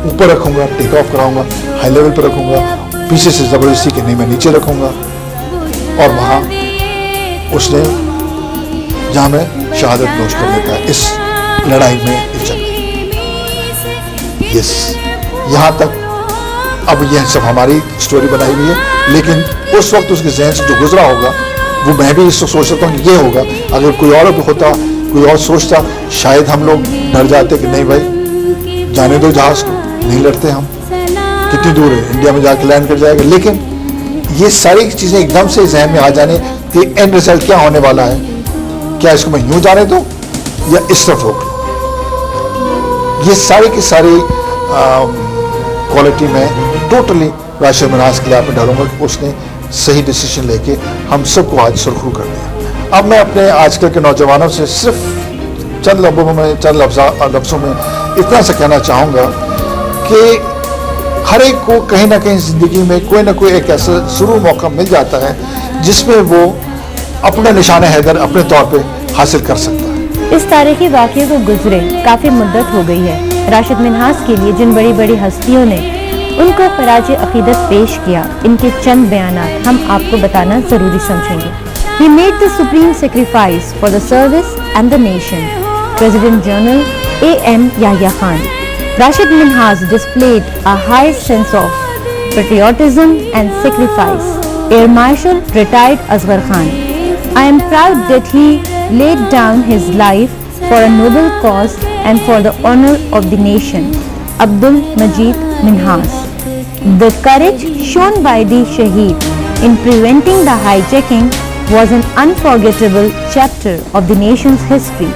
ऊपर रखूंगा, टेक ऑफ कराऊंगा, हाई लेवल पर रखूंगा, पीछे से ज़बरदस्ती कि नहीं मैं नीचे रखूंगा। और वहाँ उसने जहाँ में शहादत नोश कर लेता है इस लड़ाई में, इस जंग में। यस, यहाँ तक अब यह सब हमारी स्टोरी बनाई हुई है, लेकिन उस वक्त उसके जहन से जो गुजरा होगा वो मैं भी इसको सोच सकता हूँ कि ये होगा। अगर कोई और होता, कोई और सोचता, शायद हम लोग डर जाते कि नहीं भाई जाने दो जहाज को, नहीं लड़ते हम, कितनी दूर है, इंडिया में जाके लैंड कर जाएगा। लेकिन ये सारी चीज़ें एकदम से जहन में आ जाने कि एंड रिजल्ट क्या होने वाला है, क्या इसको मैं यूँ जाने दूँ या इस तरफ रोक लूँ, ये सारी की सारी क्वालिटी में टोटली राशिद मिन्हाज के लिए आप डालूंगा कि उसने सही डिसीजन लेके हम सबको आज सुरखरू कर दिया। अब मैं अपने आजकल के नौजवानों से सिर्फ चंद लफ्ज़ों में इतना सा कहना चाहूँगा कि हर एक को कहीं ना कहीं ज़िंदगी में कोई ना कोई एक ऐसा ज़रूर मौका मिल जाता है जिसमें वो अपना निशान हैदर अपने तौर पे हासिल कर सकता है। इस तारीखी वाक़ये को गुजरे काफ़ी मुद्दत हो गई है। राशिद मिन्हाज के लिए जिन बड़ी बड़ी हस्तियों ने उनको खराज अकीदत पेश किया, इनके चंद बयानात हम आपको बताना ज़रूरी समझेंगे। He made the supreme sacrifice for the service and the nation. President General A.M. Yahya Khan. Rashid Minhas displayed a high sense of patriotism and sacrifice. Air Marshal retired Asghar Khan. I am proud that he laid down his life for a noble cause and for the honor of the nation. Abdul Majid Minhas. The courage shown by the Shaheed in preventing the hijacking was an unforgettable chapter of the nation's history.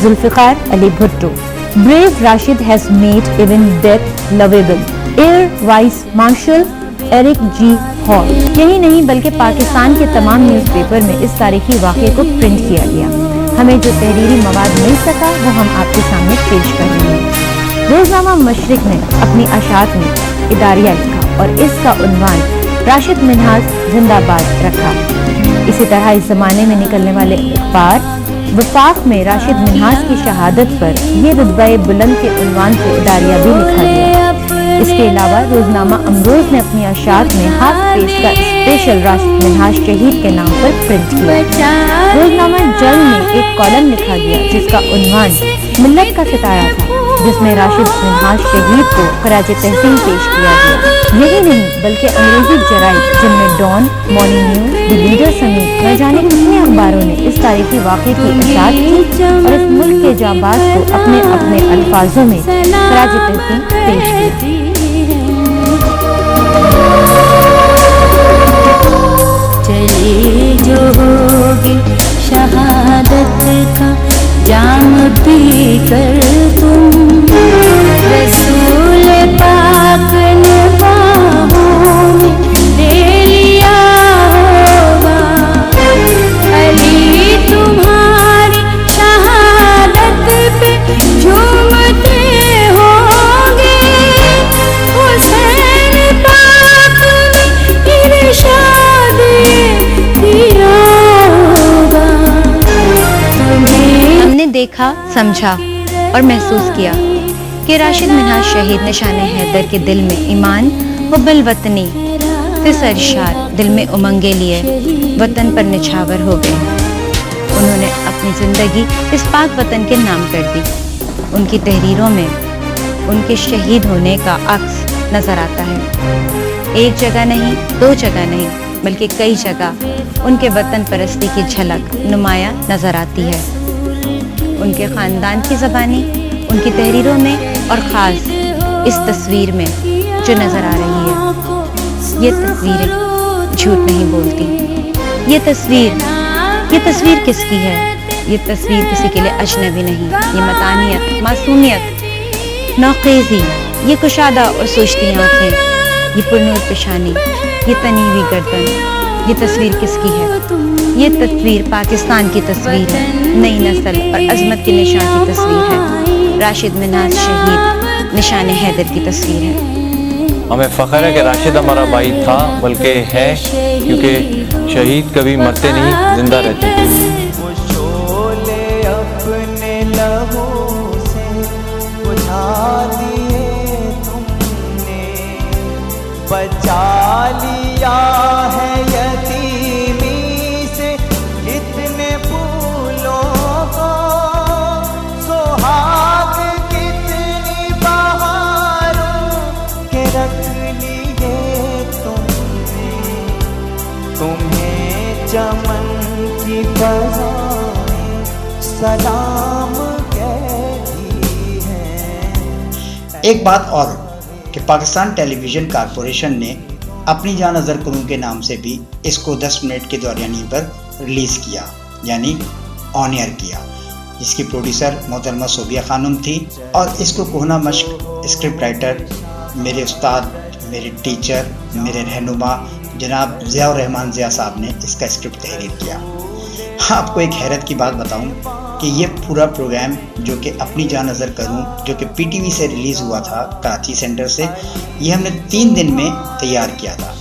Zulfiqar Ali Bhutto. Brave Rashid has made even death lovable. Air Vice Marshal Eric ji Hall. यही नहीं बल्कि पाकिस्तान के तमाम newspaper में इस तारीखी वाक़े को प्रिंट किया गया। हमें जो तहरीरी मवाद मिल सका वो हम आपके सामने पेश कर रहे हैं। रोज़नामा मशरिक ने अपनी अशात में इदारिया लिखा और इसका उन्वान राशिद मिन्हाज जिंदाबाद रखा। इसी तरह इस ज़माने में निकलने वाले अखबार वफाक में राशिद मिन्हाज की शहादत पर ये रुतबे बुलंद के उन्वान से इदारिया भी लिखा गया। इसके अलावा रोज़नामा अमरोज़ ने अपनी अशात में हाफ पेज का स्पेशल राशिद मिन्हाज शहीद के नाम पर प्रिंट किया। रोज़नामा जल में एक कॉलम लिखा गया जिसका उन्वान मिल्लत का सितारा था, जिसमें राशिद मिन्हाज शहीद को खराज तहसीन पेश किया गया। यही नहीं बल्कि अंग्रेजी जराइद जिनमें Dawn, Morning News, the Leader समेत न जाने कितने अखबारों ने इस तारीखी वाक़े की इशाअत की और इस मुल्क के जांबाज को अपने अपने अल्फाजों में खराज तहसीन पेश किया। ये जो होगी शहादत का जाम पी कर तुम रसूल पाक ने बाहों में ले लिया होगा। अली तुम्हारी शहादत पे झूमते होंगे, हुसैन पाक ने इरशाद किया होगा। हमने देखा, समझा और महसूस किया کہ راشد منہاج شہید نشان حیدر کے دل میں ایمان و بالوطنی سے سرشار، دل میں امنگیں لیے وطن پر نچھاور ہو گئے۔ انہوں نے اپنی زندگی اس پاک وطن کے نام کر دی۔ ان کی تحریروں میں ان کے شہید ہونے کا عکس نظر آتا ہے۔ ایک جگہ نہیں، دو جگہ نہیں، بلکہ کئی جگہ ان کے وطن پرستی کی جھلک نمایاں نظر آتی ہے۔ ان کے خاندان کی زبانی ان کی تحریروں میں اور خاص اس تصویر میں جو نظر آ رہی ہے، یہ تصویریں جھوٹ نہیں بولتی۔ یہ تصویر کس کی ہے؟ یہ تصویر کسی کے لیے اجنبی نہیں۔ یہ متانیت، معصومیت، نوخیزی، یہ کشادہ اور سوچتی آنکھیں، یہ پرنور پیشانی، یہ تنی ہوئی گردن، یہ تصویر کس کی ہے؟ یہ تصویر پاکستان کی تصویر ہے، نئی نسل اور عظمت کے نشان کی تصویر ہے۔ راشد منہاج شہید نشان حیدر کی تصویر ہے۔ ہمیں فخر ہے کہ راشد ہمارا بھائی تھا، بلکہ ہے، کیونکہ شہید کبھی مرتے نہیں، زندہ رہتے ہیں۔ وہ شعلے اپنے لہو سے بجھا دیے تم نے، بچا لیا ہے یتیمی سے اتنے پھولوں کو، سہاگ کتنی بہاروں کے رکھ لیے تم نے، تمہیں چمن کی فضائیں سلام کہتی ہیں۔ ایک بات اور کہ پاکستان ٹیلی ویژن کارپوریشن نے اپنی جاں نظر کروں کے نام سے بھی اس کو 10 منٹ کے دورانی پر ریلیز کیا، یعنی آن ایئر کیا، جس کی پروڈیوسر محترمہ صوبیہ خانم تھی، اور اس کو کوہنا مشق اسکرپٹ رائٹر میرے استاد، میرے ٹیچر، میرے رہنما جناب ضیاء الرحمان ضیاء صاحب نے اس کا اسکرپٹ تحریر کیا۔ آپ کو ایک حیرت کی بات بتاؤں کہ یہ پورا پروگرام جو کہ اپنی جاں نظر کروں، جو کہ پی ٹی وی سے ریلیز ہوا تھا کراچی سینٹر سے، یہ ہم نے 3 دن میں تیار کیا تھا۔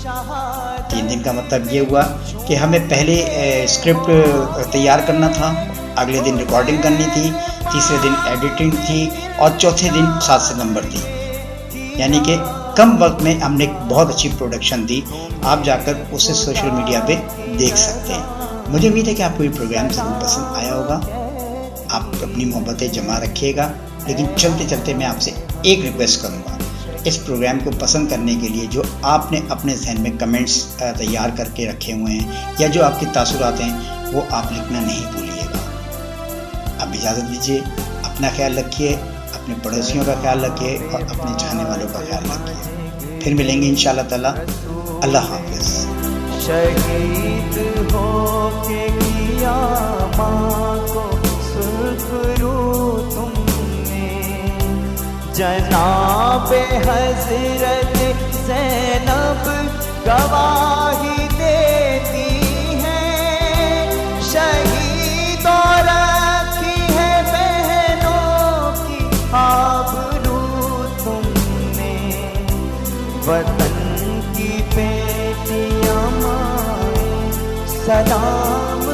3 دن کا مطلب یہ ہوا کہ ہمیں پہلے اسکرپٹ تیار کرنا تھا، اگلے دن ریکارڈنگ کرنی تھی، تیسرے دن ایڈیٹنگ تھی، اور چوتھے دن 7 ستمبر تھی۔ یعنی کہ کم وقت میں ہم نے ایک بہت اچھی پروڈکشن دی۔ آپ جا کر اسے سوشل میڈیا پہ دیکھ سکتے ہیں۔ مجھے امید ہے کہ آپ کو یہ پروگرام ضرور پسند آیا ہوگا۔ آپ اپنی محبتیں جمع رکھیے گا، لیکن چلتے چلتے میں آپ سے ایک ریکویسٹ کروں گا، اس پروگرام کو پسند کرنے کے لیے جو آپ نے اپنے ذہن میں کمنٹس تیار کر کے رکھے ہوئے ہیں یا جو آپ کے تاثرات ہیں وہ آپ لکھنا نہیں بھولیے گا۔ اب اجازت دیجیے، اپنا خیال رکھیے، اپنے پڑوسیوں کا خیال رکھیے اور اپنے چاہنے والوں کا خیال رکھیے۔ پھر ملیں گے انشاءاللہ تعالی۔ اللہ حافظ۔ شہید ہو کے کیا ماں کو سرخرو تم نے، جناب حضرت زینب گواہی دیتی ہیں، شہید اور رکھی ہے بہنوں کی آبرو تم نے، وطن کی بیٹیاں مائیں سلام